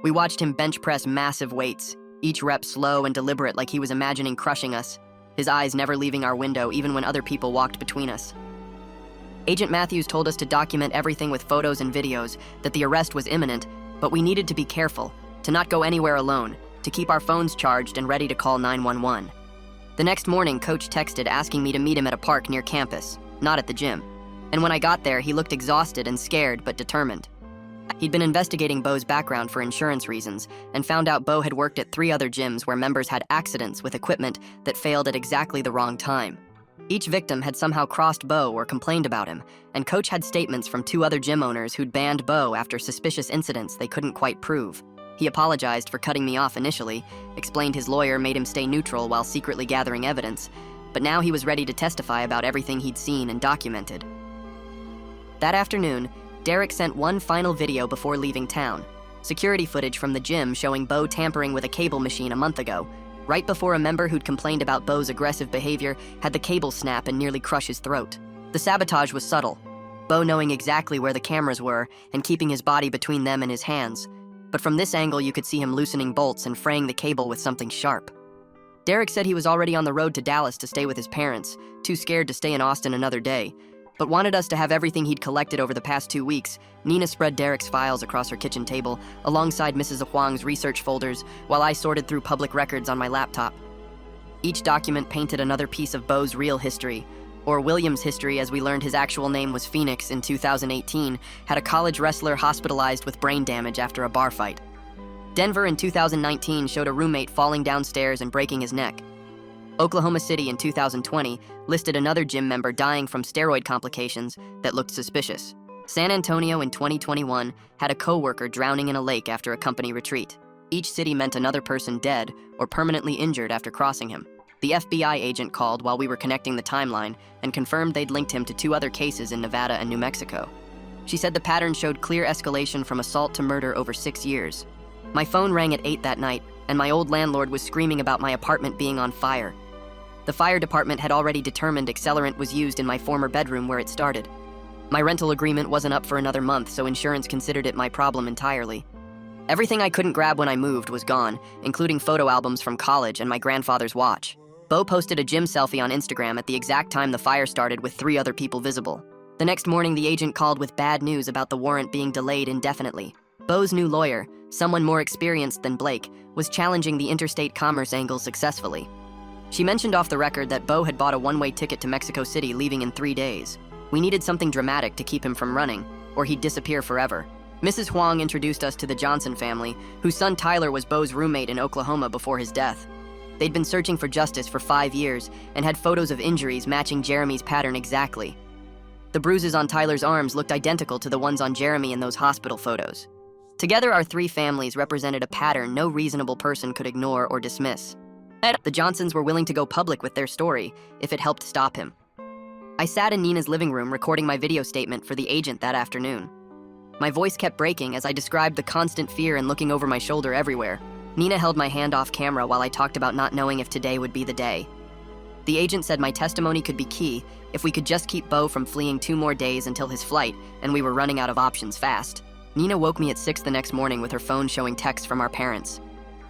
We watched him bench press massive weights, each rep slow and deliberate like he was imagining crushing us, his eyes never leaving our window even when other people walked between us. Agent Matthews told us to document everything with photos and videos, that the arrest was imminent, but we needed to be careful, to not go anywhere alone, to keep our phones charged and ready to call 911. The next morning, Coach texted asking me to meet him at a park near campus, not at the gym. And when I got there, he looked exhausted and scared, but determined. He'd been investigating Bo's background for insurance reasons and found out Bo had worked at 3 other gyms where members had accidents with equipment that failed at exactly the wrong time. Each victim had somehow crossed Bo or complained about him, and Coach had statements from 2 other gym owners who'd banned Bo after suspicious incidents they couldn't quite prove. He apologized for cutting me off initially, explained his lawyer made him stay neutral while secretly gathering evidence, but now he was ready to testify about everything he'd seen and documented. That afternoon, Derek sent one final video before leaving town. Security footage from the gym showing Bo tampering with a cable machine a month ago, right before a member who'd complained about Bo's aggressive behavior had the cable snap and nearly crush his throat. The sabotage was subtle, Bo knowing exactly where the cameras were and keeping his body between them and his hands. But from this angle, you could see him loosening bolts and fraying the cable with something sharp. Derek said he was already on the road to Dallas to stay with his parents, too scared to stay in Austin another day, but wanted us to have everything he'd collected over the past 2 weeks. Nina spread Derek's files across her kitchen table, alongside Mrs. Huang's research folders, while I sorted through public records on my laptop. Each document painted another piece of Bo's real history, or William's history, as we learned his actual name was Phoenix in 2018, had a college wrestler hospitalized with brain damage after a bar fight. Denver in 2019 showed a roommate falling downstairs and breaking his neck. Oklahoma City in 2020 listed another gym member dying from steroid complications that looked suspicious. San Antonio in 2021 had a coworker drowning in a lake after a company retreat. Each city meant another person dead or permanently injured after crossing him. The FBI agent called while we were connecting the timeline and confirmed they'd linked him to 2 other cases in Nevada and New Mexico. She said the pattern showed clear escalation from assault to murder over 6 years. My phone rang at 8 that night, and my old landlord was screaming about my apartment being on fire. The fire department had already determined accelerant was used in my former bedroom where it started. My rental agreement wasn't up for another month, so insurance considered it my problem entirely. Everything I couldn't grab when I moved was gone, including photo albums from college and my grandfather's watch. Bo posted a gym selfie on Instagram at the exact time the fire started with 3 other people visible. The next morning, the agent called with bad news about the warrant being delayed indefinitely. Bo's new lawyer, someone more experienced than Blake, was challenging the interstate commerce angle successfully. She mentioned off the record that Bo had bought a one-way ticket to Mexico City, leaving in 3 days. We needed something dramatic to keep him from running, or he'd disappear forever. Mrs. Huang introduced us to the Johnson family, whose son Tyler was Bo's roommate in Oklahoma before his death. They'd been searching for justice for 5 years and had photos of injuries matching Jeremy's pattern exactly. The bruises on Tyler's arms looked identical to the ones on Jeremy in those hospital photos. Together, our 3 families represented a pattern no reasonable person could ignore or dismiss. The Johnsons were willing to go public with their story if it helped stop him. I sat in Nina's living room recording my video statement for the agent that afternoon. My voice kept breaking as I described the constant fear and looking over my shoulder everywhere. Nina held my hand off camera while I talked about not knowing if today would be the day. The agent said my testimony could be key if we could just keep Bo from fleeing 2 more days until his flight, and we were running out of options fast. Nina woke me at 6 the next morning with her phone showing texts from our parents.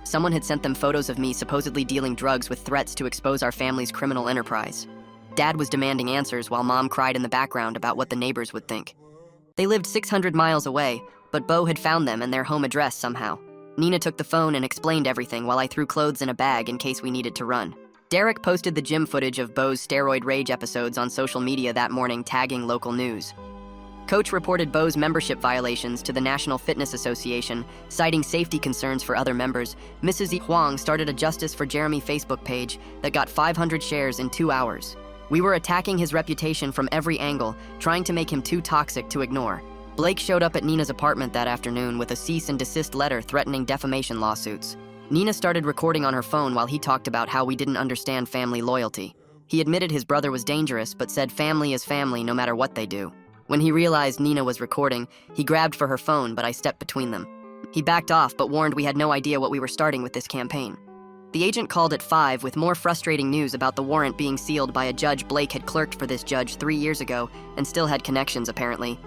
Someone had sent them photos of me supposedly dealing drugs with threats to expose our family's criminal enterprise. Dad was demanding answers while Mom cried in the background about what the neighbors would think. They lived 600 miles away, but Bo had found them and their home address somehow. Nina took the phone and explained everything while I threw clothes in a bag in case we needed to run. Derek posted the gym footage of Bo's steroid rage episodes on social media that morning, tagging local news. Coach reported Bo's membership violations to the National Fitness Association, citing safety concerns for other members. Mrs. Huang started a Justice for Jeremy Facebook page that got 500 shares in 2 hours. We were attacking his reputation from every angle, trying to make him too toxic to ignore. Blake showed up at Nina's apartment that afternoon with a cease and desist letter threatening defamation lawsuits. Nina started recording on her phone while he talked about how we didn't understand family loyalty. He admitted his brother was dangerous, but said family is family no matter what they do. When he realized Nina was recording, he grabbed for her phone, but I stepped between them. He backed off, but warned we had no idea what we were starting with this campaign. The agent called at 5 with more frustrating news about the warrant being sealed by a judge. Blake had clerked for this judge 3 years ago and still had connections, apparently.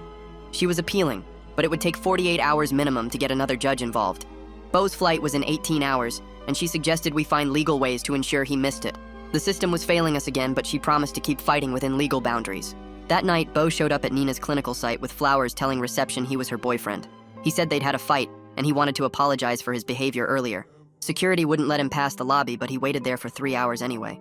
She was appealing, but it would take 48 hours minimum to get another judge involved. Beau's flight was in 18 hours, and she suggested we find legal ways to ensure he missed it. The system was failing us again, but she promised to keep fighting within legal boundaries. That night, Beau showed up at Nina's clinical site with flowers telling reception he was her boyfriend. He said they'd had a fight, and he wanted to apologize for his behavior earlier. Security wouldn't let him pass the lobby, but he waited there for 3 hours anyway.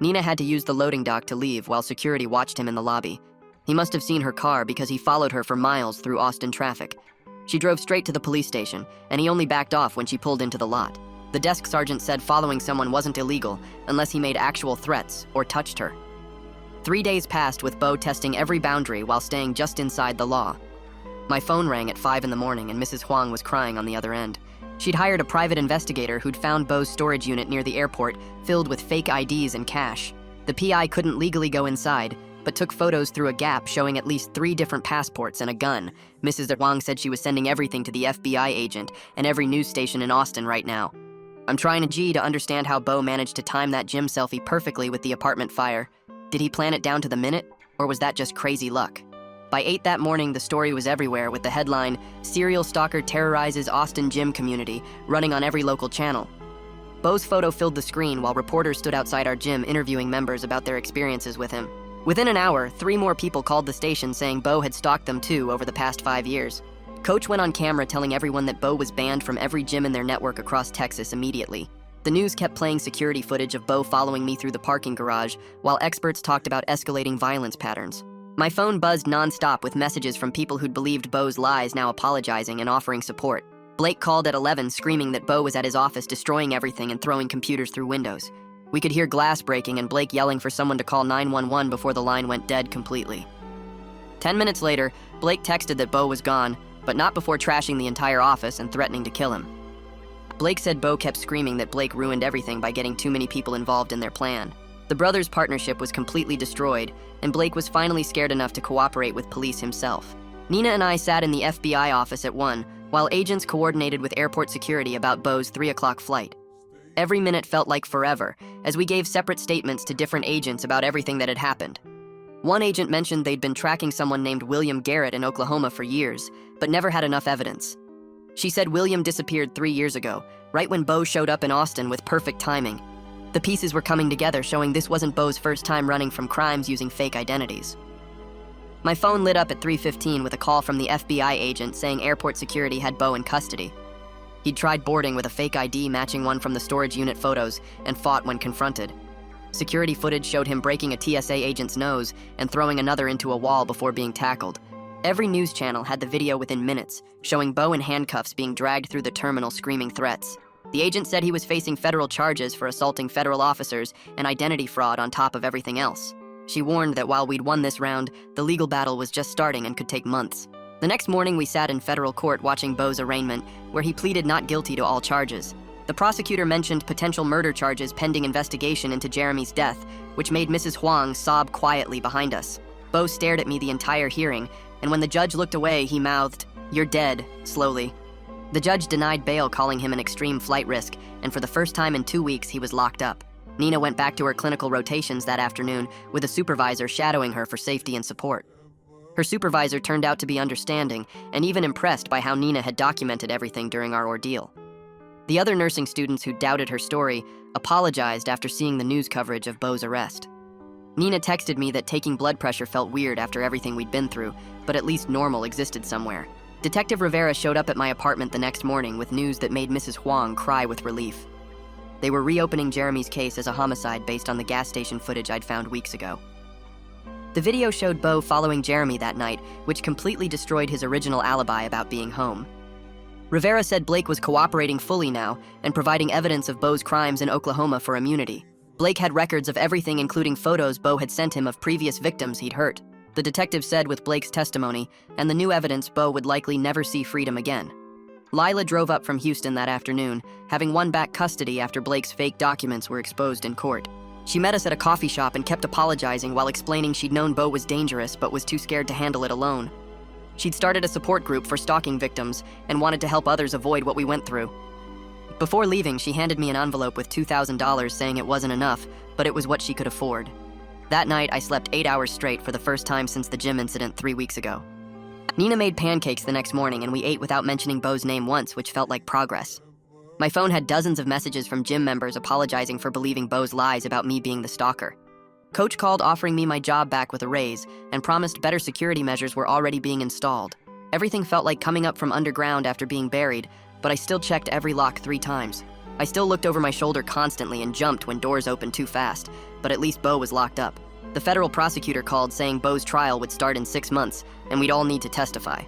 Nina had to use the loading dock to leave while security watched him in the lobby. He must have seen her car because he followed her for miles through Austin traffic. She drove straight to the police station, and he only backed off when she pulled into the lot. The desk sergeant said following someone wasn't illegal unless he made actual threats or touched her. 3 days passed with Beau testing every boundary while staying just inside the law. My phone rang at 5 in the morning and Mrs. Huang was crying on the other end. She'd hired a private investigator who'd found Beau's storage unit near the airport filled with fake IDs and cash. The PI couldn't legally go inside, but took photos through a gap showing at least 3 different passports and a gun. Mrs. Huang said she was sending everything to the FBI agent and every news station in Austin right now. I'm trying to understand how Beau managed to time that gym selfie perfectly with the apartment fire. Did he plan it down to the minute, or was that just crazy luck? By 8 that morning, the story was everywhere with the headline, "Serial Stalker Terrorizes Austin Gym Community," running on every local channel. Beau's photo filled the screen while reporters stood outside our gym interviewing members about their experiences with him. Within an hour, 3 more people called the station saying Beau had stalked them too over the past 5 years. Coach went on camera telling everyone that Beau was banned from every gym in their network across Texas immediately. The news kept playing security footage of Beau following me through the parking garage, while experts talked about escalating violence patterns. My phone buzzed nonstop with messages from people who'd believed Beau's lies now apologizing and offering support. Blake called at 11 screaming that Beau was at his office destroying everything and throwing computers through windows. We could hear glass breaking and Blake yelling for someone to call 911 before the line went dead completely. 10 minutes later, Blake texted that Beau was gone, but not before trashing the entire office and threatening to kill him. Blake said Beau kept screaming that Blake ruined everything by getting too many people involved in their plan. The brothers' partnership was completely destroyed, and Blake was finally scared enough to cooperate with police himself. Nina and I sat in the FBI office at 1, while agents coordinated with airport security about Beau's 3 o'clock flight. Every minute felt like forever, as we gave separate statements to different agents about everything that had happened. One agent mentioned they'd been tracking someone named William Garrett in Oklahoma for years, but never had enough evidence. She said William disappeared 3 years ago, right when Beau showed up in Austin with perfect timing. The pieces were coming together, showing this wasn't Beau's first time running from crimes using fake identities. My phone lit up at 3:15 with a call from the FBI agent saying airport security had Beau in custody. He'd tried boarding with a fake ID matching one from the storage unit photos and fought when confronted. Security footage showed him breaking a TSA agent's nose and throwing another into a wall before being tackled. Every news channel had the video within minutes, showing Beau in handcuffs being dragged through the terminal screaming threats. The agent said he was facing federal charges for assaulting federal officers and identity fraud on top of everything else. She warned that while we'd won this round, the legal battle was just starting and could take months. The next morning, we sat in federal court watching Beau's arraignment, where he pleaded not guilty to all charges. The prosecutor mentioned potential murder charges pending investigation into Jeremy's death, which made Mrs. Huang sob quietly behind us. Beau stared at me the entire hearing, and when the judge looked away, he mouthed, "You're dead," slowly. The judge denied bail, calling him an extreme flight risk, and for the first time in 2 weeks, he was locked up. Nina went back to her clinical rotations that afternoon, with a supervisor shadowing her for safety and support. Her supervisor turned out to be understanding and even impressed by how Nina had documented everything during our ordeal. The other nursing students who doubted her story apologized after seeing the news coverage of Beau's arrest. Nina texted me that taking blood pressure felt weird after everything we'd been through, but at least normal existed somewhere. Detective Rivera showed up at my apartment the next morning with news that made Mrs. Huang cry with relief. They were reopening Jeremy's case as a homicide based on the gas station footage I'd found weeks ago. The video showed Beau following Jeremy that night, which completely destroyed his original alibi about being home. Rivera said Blake was cooperating fully now and providing evidence of Beau's crimes in Oklahoma for immunity. Blake had records of everything, including photos Beau had sent him of previous victims he'd hurt. The detective said with Blake's testimony and the new evidence, Beau would likely never see freedom again. Lila drove up from Houston that afternoon, having won back custody after Blake's fake documents were exposed in court. She met us at a coffee shop and kept apologizing while explaining she'd known Bo was dangerous but was too scared to handle it alone. She'd started a support group for stalking victims and wanted to help others avoid what we went through. Before leaving, she handed me an envelope with $2,000 saying it wasn't enough, but it was what she could afford. That night, I slept 8 hours straight for the first time since the gym incident 3 weeks ago. Nina made pancakes the next morning and we ate without mentioning Bo's name once, which felt like progress. My phone had dozens of messages from gym members apologizing for believing Bo's lies about me being the stalker. Coach called offering me my job back with a raise and promised better security measures were already being installed. Everything felt like coming up from underground after being buried, but I still checked every lock 3 times. I still looked over my shoulder constantly and jumped when doors opened too fast, but at least Bo was locked up. The federal prosecutor called saying Bo's trial would start in 6 months and we'd all need to testify.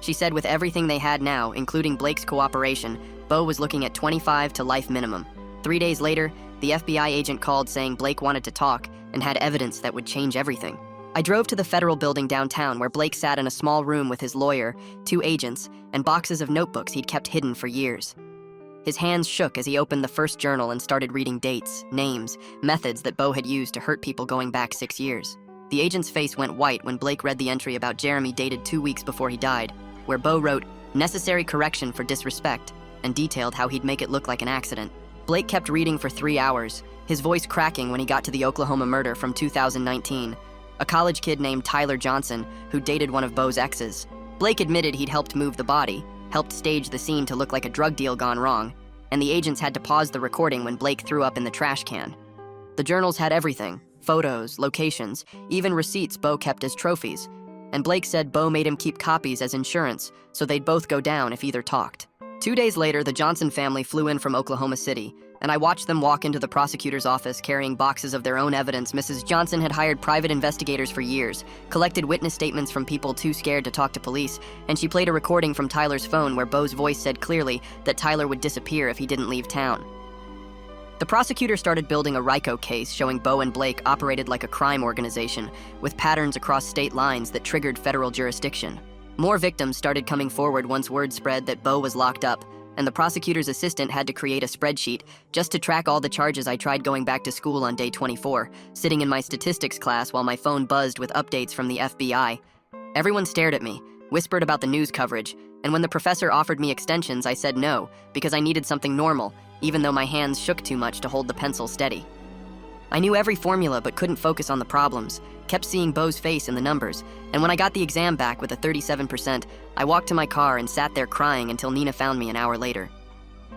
She said with everything they had now, including Blake's cooperation, Bo was looking at 25 to life minimum. 3 days later, the FBI agent called saying Blake wanted to talk and had evidence that would change everything. I drove to the federal building downtown where Blake sat in a small room with his lawyer, 2 agents, and boxes of notebooks he'd kept hidden for years. His hands shook as he opened the first journal and started reading dates, names, methods that Bo had used to hurt people going back 6 years. The agent's face went white when Blake read the entry about Jeremy dated 2 weeks before he died, where Bo wrote, "Necessary correction for disrespect," and detailed how he'd make it look like an accident. Blake kept reading for 3 hours, his voice cracking when he got to the Oklahoma murder from 2019. A college kid named Tyler Johnson, who dated one of Bo's exes. Blake admitted he'd helped move the body, helped stage the scene to look like a drug deal gone wrong, and the agents had to pause the recording when Blake threw up in the trash can. The journals had everything, photos, locations, even receipts Bo kept as trophies, and Blake said Bo made him keep copies as insurance, so they'd both go down if either talked. 2 days later, the Johnson family flew in from Oklahoma City, and I watched them walk into the prosecutor's office carrying boxes of their own evidence. Mrs. Johnson had hired private investigators for years, collected witness statements from people too scared to talk to police, and she played a recording from Tyler's phone where Bo's voice said clearly that Tyler would disappear if he didn't leave town. The prosecutor started building a RICO case showing Bo and Blake operated like a crime organization, with patterns across state lines that triggered federal jurisdiction. More victims started coming forward once word spread that Bo was locked up, and the prosecutor's assistant had to create a spreadsheet just to track all the charges. I tried going back to school on day 24, sitting in my statistics class while my phone buzzed with updates from the FBI. Everyone stared at me, whispered about the news coverage, and when the professor offered me extensions, I said no, because I needed something normal, even though my hands shook too much to hold the pencil steady. I knew every formula but couldn't focus on the problems, kept seeing Bo's face in the numbers, and when I got the exam back with a 37%, I walked to my car and sat there crying until Nina found me an hour later.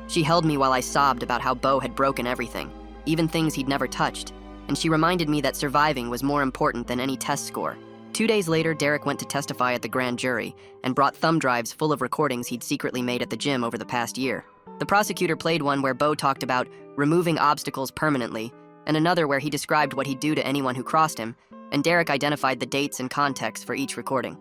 She held me while I sobbed about how Bo had broken everything, even things he'd never touched, and she reminded me that surviving was more important than any test score. 2 days later, Derek went to testify at the grand jury and brought thumb drives full of recordings he'd secretly made at the gym over the past year. The prosecutor played one where Bo talked about removing obstacles permanently, and another where he described what he'd do to anyone who crossed him, and Derek identified the dates and context for each recording.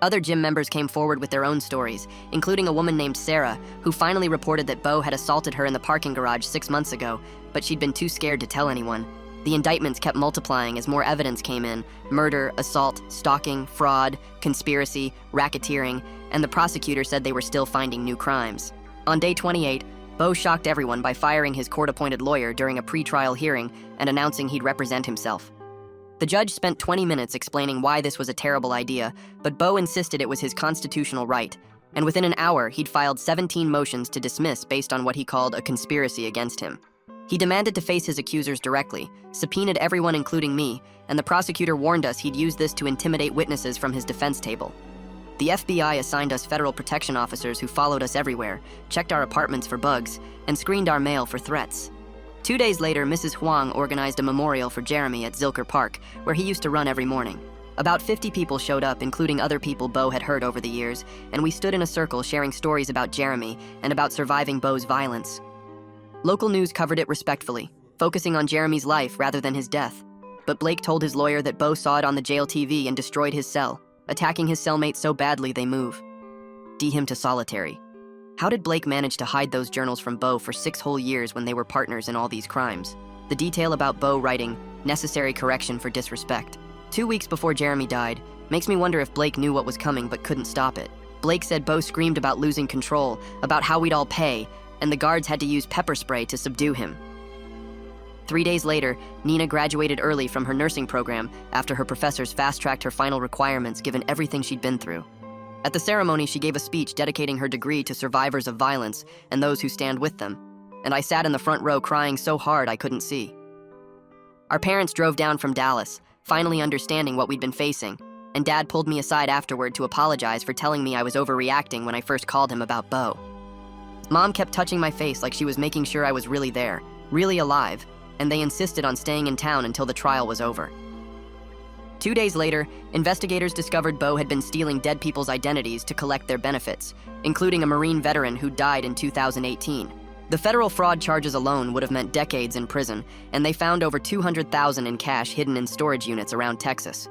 Other gym members came forward with their own stories, including a woman named Sarah, who finally reported that Bo had assaulted her in the parking garage 6 months ago, but she'd been too scared to tell anyone. The indictments kept multiplying as more evidence came in: murder, assault, stalking, fraud, conspiracy, racketeering, and the prosecutor said they were still finding new crimes. On day 28, Bo shocked everyone by firing his court-appointed lawyer during a pre-trial hearing and announcing he'd represent himself. The judge spent 20 minutes explaining why this was a terrible idea, but Bo insisted it was his constitutional right, and within an hour, he'd filed 17 motions to dismiss based on what he called a conspiracy against him. He demanded to face his accusers directly, subpoenaed everyone including me, and the prosecutor warned us he'd use this to intimidate witnesses from his defense table. The FBI assigned us federal protection officers who followed us everywhere, checked our apartments for bugs, and screened our mail for threats. 2 days later, Mrs. Huang organized a memorial for Jeremy at Zilker Park, where he used to run every morning. About 50 people showed up, including other people Bo had hurt over the years, and we stood in a circle sharing stories about Jeremy and about surviving Bo's violence. Local news covered it respectfully, focusing on Jeremy's life rather than his death. But Blake told his lawyer that Bo saw it on the jail TV and destroyed his cell, attacking his cellmate so badly they move. Him to solitary. How did Blake manage to hide those journals from Bo for 6 whole years when they were partners in all these crimes? The detail about Bo writing, "necessary correction for disrespect," 2 weeks before Jeremy died, makes me wonder if Blake knew what was coming but couldn't stop it. Blake said Bo screamed about losing control, about how we'd all pay, and the guards had to use pepper spray to subdue him. 3 days later, Nina graduated early from her nursing program after her professors fast-tracked her final requirements given everything she'd been through. At the ceremony, she gave a speech dedicating her degree to survivors of violence and those who stand with them, and I sat in the front row crying so hard I couldn't see. Our parents drove down from Dallas, finally understanding what we'd been facing, and Dad pulled me aside afterward to apologize for telling me I was overreacting when I first called him about Bo. Mom kept touching my face like she was making sure I was really there, really alive, and they insisted on staying in town until the trial was over. 2 days later, investigators discovered Bo had been stealing dead people's identities to collect their benefits, including a Marine veteran who died in 2018. The federal fraud charges alone would have meant decades in prison, and they found over $200,000 in cash hidden in storage units around Texas.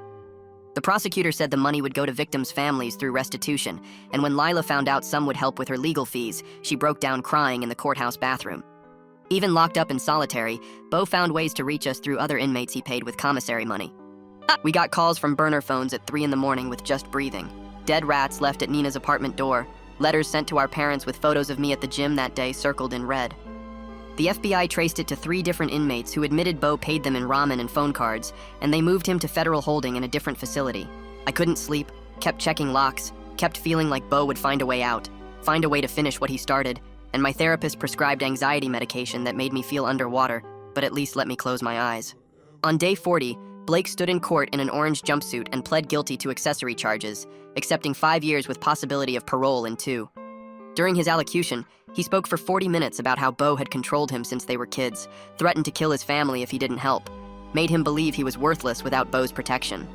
The prosecutor said the money would go to victims' families through restitution, and when Lila found out some would help with her legal fees, she broke down crying in the courthouse bathroom. Even locked up in solitary, Bo found ways to reach us through other inmates he paid with commissary money. We got calls from burner phones at 3 a.m. with just breathing, dead rats left at Nina's apartment door, letters sent to our parents with photos of me at the gym that day circled in red. The FBI traced it to 3 different inmates who admitted Bo paid them in ramen and phone cards, and they moved him to federal holding in a different facility. I couldn't sleep, kept checking locks, kept feeling like Bo would find a way out, find a way to finish what he started, and my therapist prescribed anxiety medication that made me feel underwater, but at least let me close my eyes. On day 40, Blake stood in court in an orange jumpsuit and pled guilty to accessory charges, accepting 5 years with possibility of parole in 2. During his allocution, he spoke for 40 minutes about how Bo had controlled him since they were kids, threatened to kill his family if he didn't help, made him believe he was worthless without Bo's protection.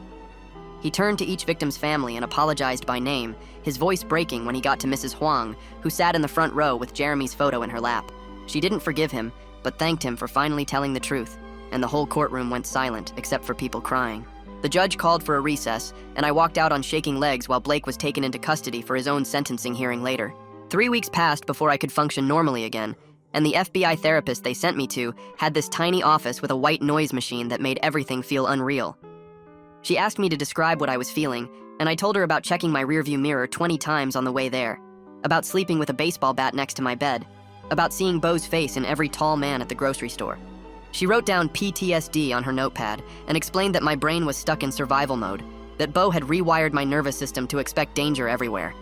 He turned to each victim's family and apologized by name, his voice breaking when he got to Mrs. Huang, who sat in the front row with Jeremy's photo in her lap. She didn't forgive him, but thanked him for finally telling the truth, and the whole courtroom went silent except for people crying. The judge called for a recess, and I walked out on shaking legs while Blake was taken into custody for his own sentencing hearing later. 3 weeks passed before I could function normally again, and the FBI therapist they sent me to had this tiny office with a white noise machine that made everything feel unreal. She asked me to describe what I was feeling, and I told her about checking my rearview mirror 20 times on the way there, about sleeping with a baseball bat next to my bed, about seeing Bo's face in every tall man at the grocery store. She wrote down PTSD on her notepad and explained that my brain was stuck in survival mode, that Bo had rewired my nervous system to expect danger everywhere.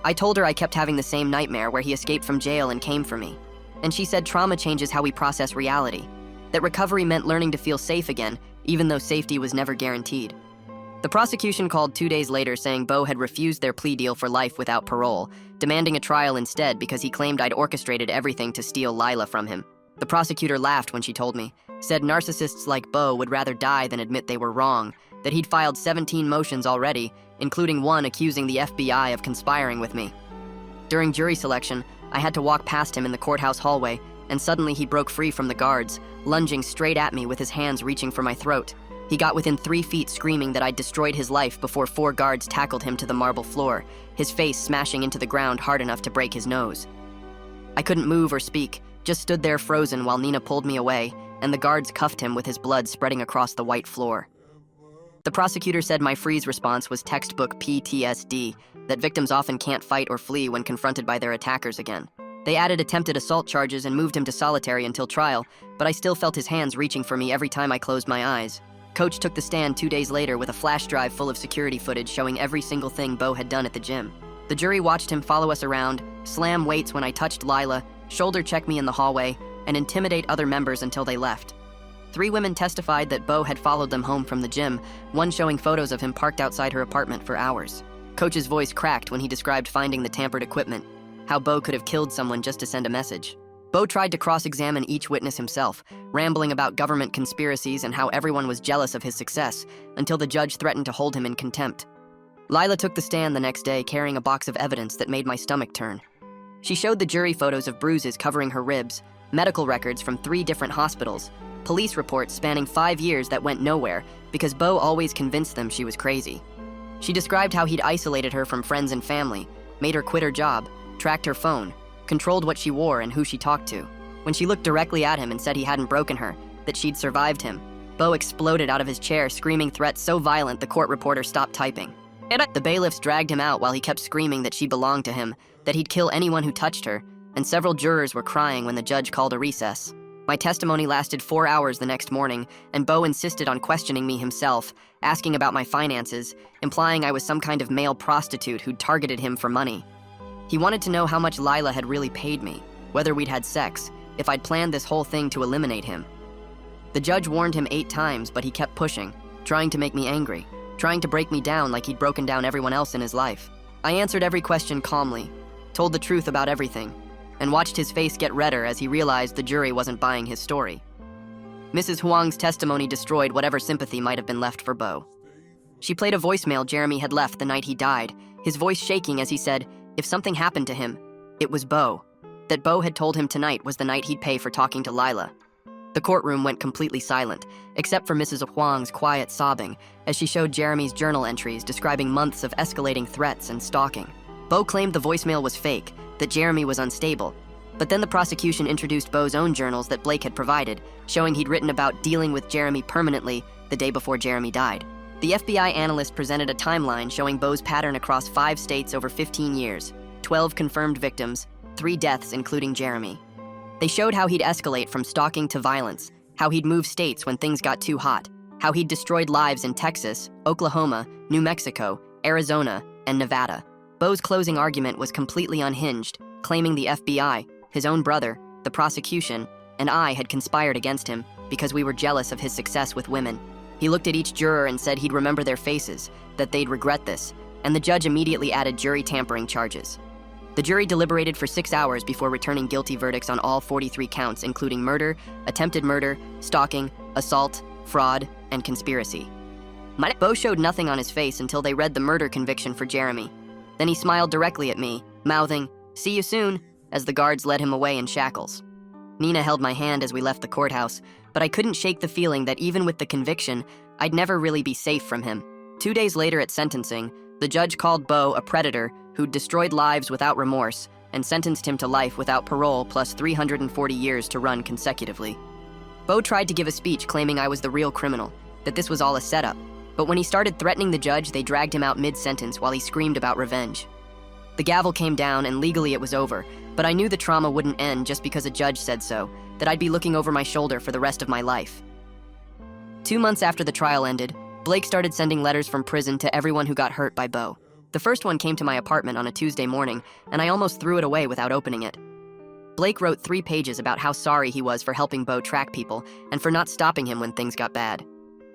I told her I kept having the same nightmare where he escaped from jail and came for me. And she said trauma changes how we process reality, that recovery meant learning to feel safe again, even though safety was never guaranteed. The prosecution called 2 days later saying Bo had refused their plea deal for life without parole, demanding a trial instead because he claimed I'd orchestrated everything to steal Lila from him. The prosecutor laughed when she told me, said narcissists like Bo would rather die than admit they were wrong, that he'd filed 17 motions already, including one accusing the FBI of conspiring with me. During jury selection, I had to walk past him in the courthouse hallway, and suddenly he broke free from the guards, lunging straight at me with his hands reaching for my throat. He got within 3 feet screaming that I'd destroyed his life before 4 guards tackled him to the marble floor, his face smashing into the ground hard enough to break his nose. I couldn't move or speak, just stood there frozen while Nina pulled me away, and the guards cuffed him with his blood spreading across the white floor. The prosecutor said my freeze response was textbook PTSD, that victims often can't fight or flee when confronted by their attackers again. They added attempted assault charges and moved him to solitary until trial, but I still felt his hands reaching for me every time I closed my eyes. Coach took the stand 2 days later with a flash drive full of security footage showing every single thing Bo had done at the gym. The jury watched him follow us around, slam weights when I touched Lila, shoulder check me in the hallway, and intimidate other members until they left. 3 women testified that Bo had followed them home from the gym, one showing photos of him parked outside her apartment for hours. Coach's voice cracked when he described finding the tampered equipment, how Bo could have killed someone just to send a message. Bo tried to cross-examine each witness himself, rambling about government conspiracies and how everyone was jealous of his success, until the judge threatened to hold him in contempt. Lila took the stand the next day carrying a box of evidence that made my stomach turn. She showed the jury photos of bruises covering her ribs, medical records from 3 different hospitals, police reports spanning 5 years that went nowhere because Bo always convinced them she was crazy. She described how he'd isolated her from friends and family, made her quit her job, tracked her phone, controlled what she wore and who she talked to. When she looked directly at him and said he hadn't broken her, that she'd survived him, Bo exploded out of his chair, screaming threats so violent the court reporter stopped typing. The bailiffs dragged him out while he kept screaming that she belonged to him, that he'd kill anyone who touched her, and several jurors were crying when the judge called a recess. My testimony lasted 4 hours the next morning, and Bo insisted on questioning me himself, asking about my finances, implying I was some kind of male prostitute who'd targeted him for money. He wanted to know how much Lila had really paid me, whether we'd had sex, if I'd planned this whole thing to eliminate him. The judge warned him 8 times, but he kept pushing, trying to make me angry, trying to break me down like he'd broken down everyone else in his life. I answered every question calmly, told the truth about everything, and watched his face get redder as he realized the jury wasn't buying his story. Mrs. Huang's testimony destroyed whatever sympathy might have been left for Bo. She played a voicemail Jeremy had left the night he died, his voice shaking as he said, if something happened to him, it was Bo. That Bo had told him tonight was the night he'd pay for talking to Lila. The courtroom went completely silent, except for Mrs. Huang's quiet sobbing as she showed Jeremy's journal entries describing months of escalating threats and stalking. Bo claimed the voicemail was fake, that Jeremy was unstable, but then the prosecution introduced Bo's own journals that Blake had provided, showing he'd written about dealing with Jeremy permanently the day before Jeremy died. The FBI analyst presented a timeline showing Bo's pattern across 5 states over 15 years, 12 confirmed victims, 3 deaths including Jeremy. They showed how he'd escalate from stalking to violence, how he'd move states when things got too hot, how he'd destroyed lives in Texas, Oklahoma, New Mexico, Arizona, and Nevada. Bo's closing argument was completely unhinged, claiming the FBI, his own brother, the prosecution, and I had conspired against him because we were jealous of his success with women. He looked at each juror and said he'd remember their faces, that they'd regret this, and the judge immediately added jury tampering charges. The jury deliberated for 6 hours before returning guilty verdicts on all 43 counts, including murder, attempted murder, stalking, assault, fraud, and conspiracy. Bo showed nothing on his face until they read the murder conviction for Jeremy. Then he smiled directly at me, mouthing, "See you soon," as the guards led him away in shackles. Nina held my hand as we left the courthouse, but I couldn't shake the feeling that even with the conviction, I'd never really be safe from him. 2 days later at sentencing, the judge called Bo a predator who'd destroyed lives without remorse and sentenced him to life without parole plus 340 years to run consecutively. Bo tried to give a speech claiming I was the real criminal, that this was all a setup, but when he started threatening the judge, they dragged him out mid-sentence while he screamed about revenge. The gavel came down and legally it was over, but I knew the trauma wouldn't end just because a judge said so, that I'd be looking over my shoulder for the rest of my life. 2 months after the trial ended, Blake started sending letters from prison to everyone who got hurt by Bo. The first one came to my apartment on a Tuesday morning, and I almost threw it away without opening it. Blake wrote 3 pages about how sorry he was for helping Bo track people and for not stopping him when things got bad.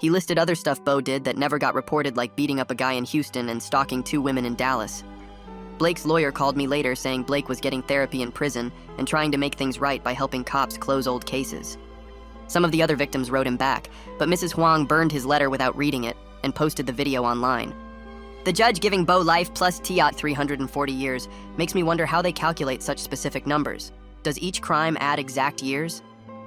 He listed other stuff Bo did that never got reported, like beating up a guy in Houston and stalking 2 women in Dallas. Blake's lawyer called me later saying Blake was getting therapy in prison and trying to make things right by helping cops close old cases. Some of the other victims wrote him back, but Mrs. Huang burned his letter without reading it and posted the video online. The judge giving Bo life plus 340 years makes me wonder how they calculate such specific numbers. Does each crime add exact years?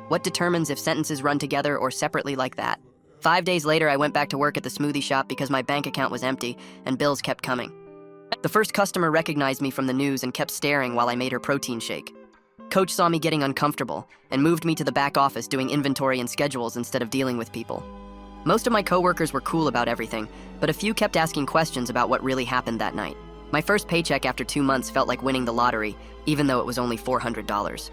What determines if sentences run together or separately like that? 5 days later, I went back to work at the smoothie shop because my bank account was empty and bills kept coming. The first customer recognized me from the news and kept staring while I made her protein shake. Coach saw me getting uncomfortable and moved me to the back office doing inventory and schedules instead of dealing with people. Most of my coworkers were cool about everything, but a few kept asking questions about what really happened that night. My first paycheck after 2 months felt like winning the lottery, even though it was only $400.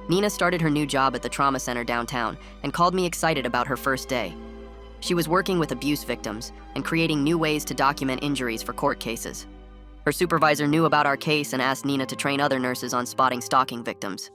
Nina started her new job at the trauma center downtown and called me excited about her first day. She was working with abuse victims and creating new ways to document injuries for court cases. Her supervisor knew about our case and asked Nina to train other nurses on spotting stalking victims.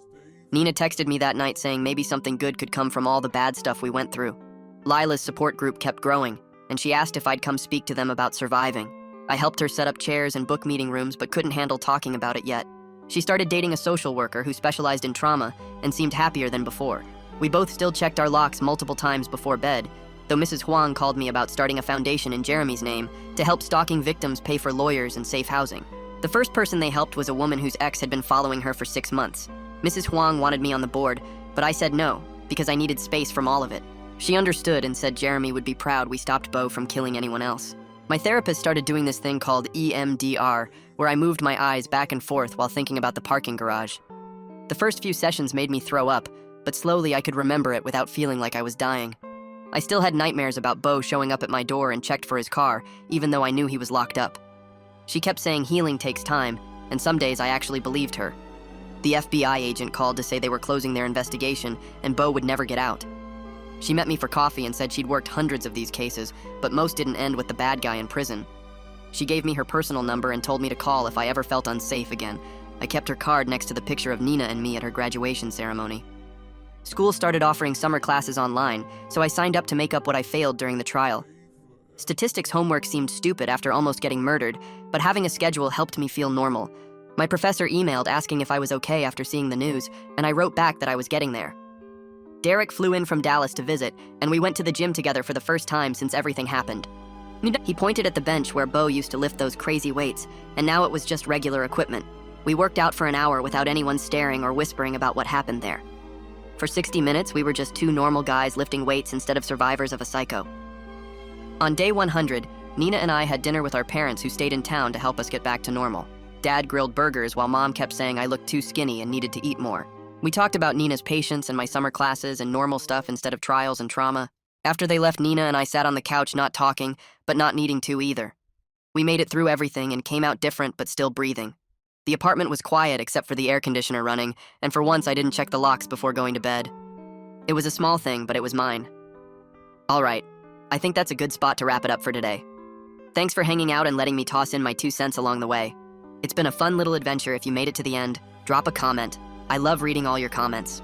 Nina texted me that night saying maybe something good could come from all the bad stuff we went through. Lila's support group kept growing, and she asked if I'd come speak to them about surviving. I helped her set up chairs and book meeting rooms but couldn't handle talking about it yet. She started dating a social worker who specialized in trauma and seemed happier than before. We both still checked our locks multiple times before bed, though Mrs. Huang called me about starting a foundation in Jeremy's name to help stalking victims pay for lawyers and safe housing. The first person they helped was a woman whose ex had been following her for 6 months. Mrs. Huang wanted me on the board, but I said no, because I needed space from all of it. She understood and said Jeremy would be proud we stopped Bo from killing anyone else. My therapist started doing this thing called EMDR, where I moved my eyes back and forth while thinking about the parking garage. The first few sessions made me throw up, but slowly I could remember it without feeling like I was dying. I still had nightmares about Bo showing up at my door and checked for his car, even though I knew he was locked up. She kept saying healing takes time, and some days I actually believed her. The FBI agent called to say they were closing their investigation and Bo would never get out. She met me for coffee and said she'd worked hundreds of these cases, but most didn't end with the bad guy in prison. She gave me her personal number and told me to call if I ever felt unsafe again. I kept her card next to the picture of Nina and me at her graduation ceremony. School started offering summer classes online, so I signed up to make up what I failed during the trial. Statistics homework seemed stupid after almost getting murdered, but having a schedule helped me feel normal. My professor emailed asking if I was okay after seeing the news, and I wrote back that I was getting there. Derek flew in from Dallas to visit, and we went to the gym together for the first time since everything happened. He pointed at the bench where Bo used to lift those crazy weights, and now it was just regular equipment. We worked out for an hour without anyone staring or whispering about what happened there. For 60 minutes, we were just two normal guys lifting weights instead of survivors of a psycho. On day 100, Nina and I had dinner with our parents who stayed in town to help us get back to normal. Dad grilled burgers while Mom kept saying I looked too skinny and needed to eat more. We talked about Nina's patience and my summer classes and normal stuff instead of trials and trauma. After they left, Nina and I sat on the couch not talking, but not needing to either. We made it through everything and came out different but still breathing. The apartment was quiet except for the air conditioner running, and for once I didn't check the locks before going to bed. It was a small thing, but it was mine. All right, I think that's a good spot to wrap it up for today. Thanks for hanging out and letting me toss in my 2 cents along the way. It's been a fun little adventure. If you made it to the end, drop a comment. I love reading all your comments.